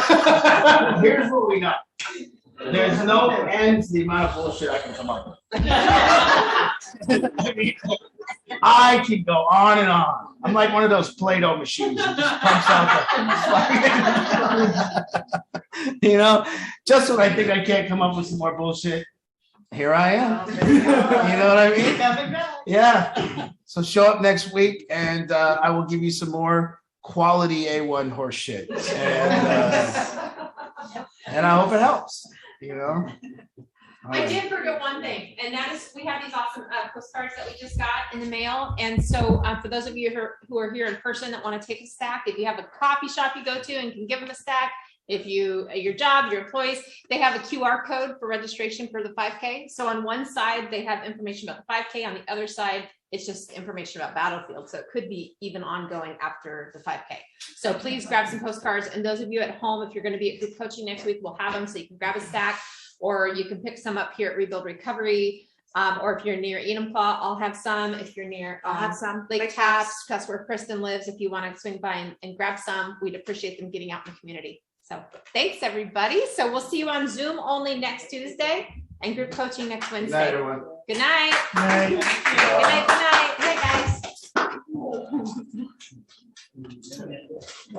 here's what we know. There's no end to the amount of bullshit I can come up with. I mean, I can go on and on. I'm like one of those Play-Doh machines that just pumps out the, you know, just when I think I can't come up with some more bullshit, here I am. You know what I mean? Yeah. So show up next week and I will give you some more quality A1 horse shit. And I hope it helps, you know? I did forget one thing, and that is we have these awesome postcards that we just got in the mail. And so for those of you who are here in person that want to take a stack, if you have a coffee shop you go to and can give them a stack, if you, your job, your employees, they have a QR code for registration for the 5K. So on one side, they have information about the 5K. On the other side, it's just information about Battlefield. So it could be even ongoing after the 5K. So please grab some postcards. And those of you at home, if you're going to be at group coaching next week, we'll have them. So you can grab a stack, or you can pick some up here at Rebuild Recovery. Or if you're near Enumclaw, I'll have some. If you're near I'll have some. Lake Taps, that's where Kristen lives. If you want to swing by and grab some, we'd appreciate them getting out in the community. So thanks, everybody. So we'll see you on Zoom only next Tuesday and group coaching next Wednesday. Good night, everyone. Good night. Good night. Good night. Good night. Good night, guys.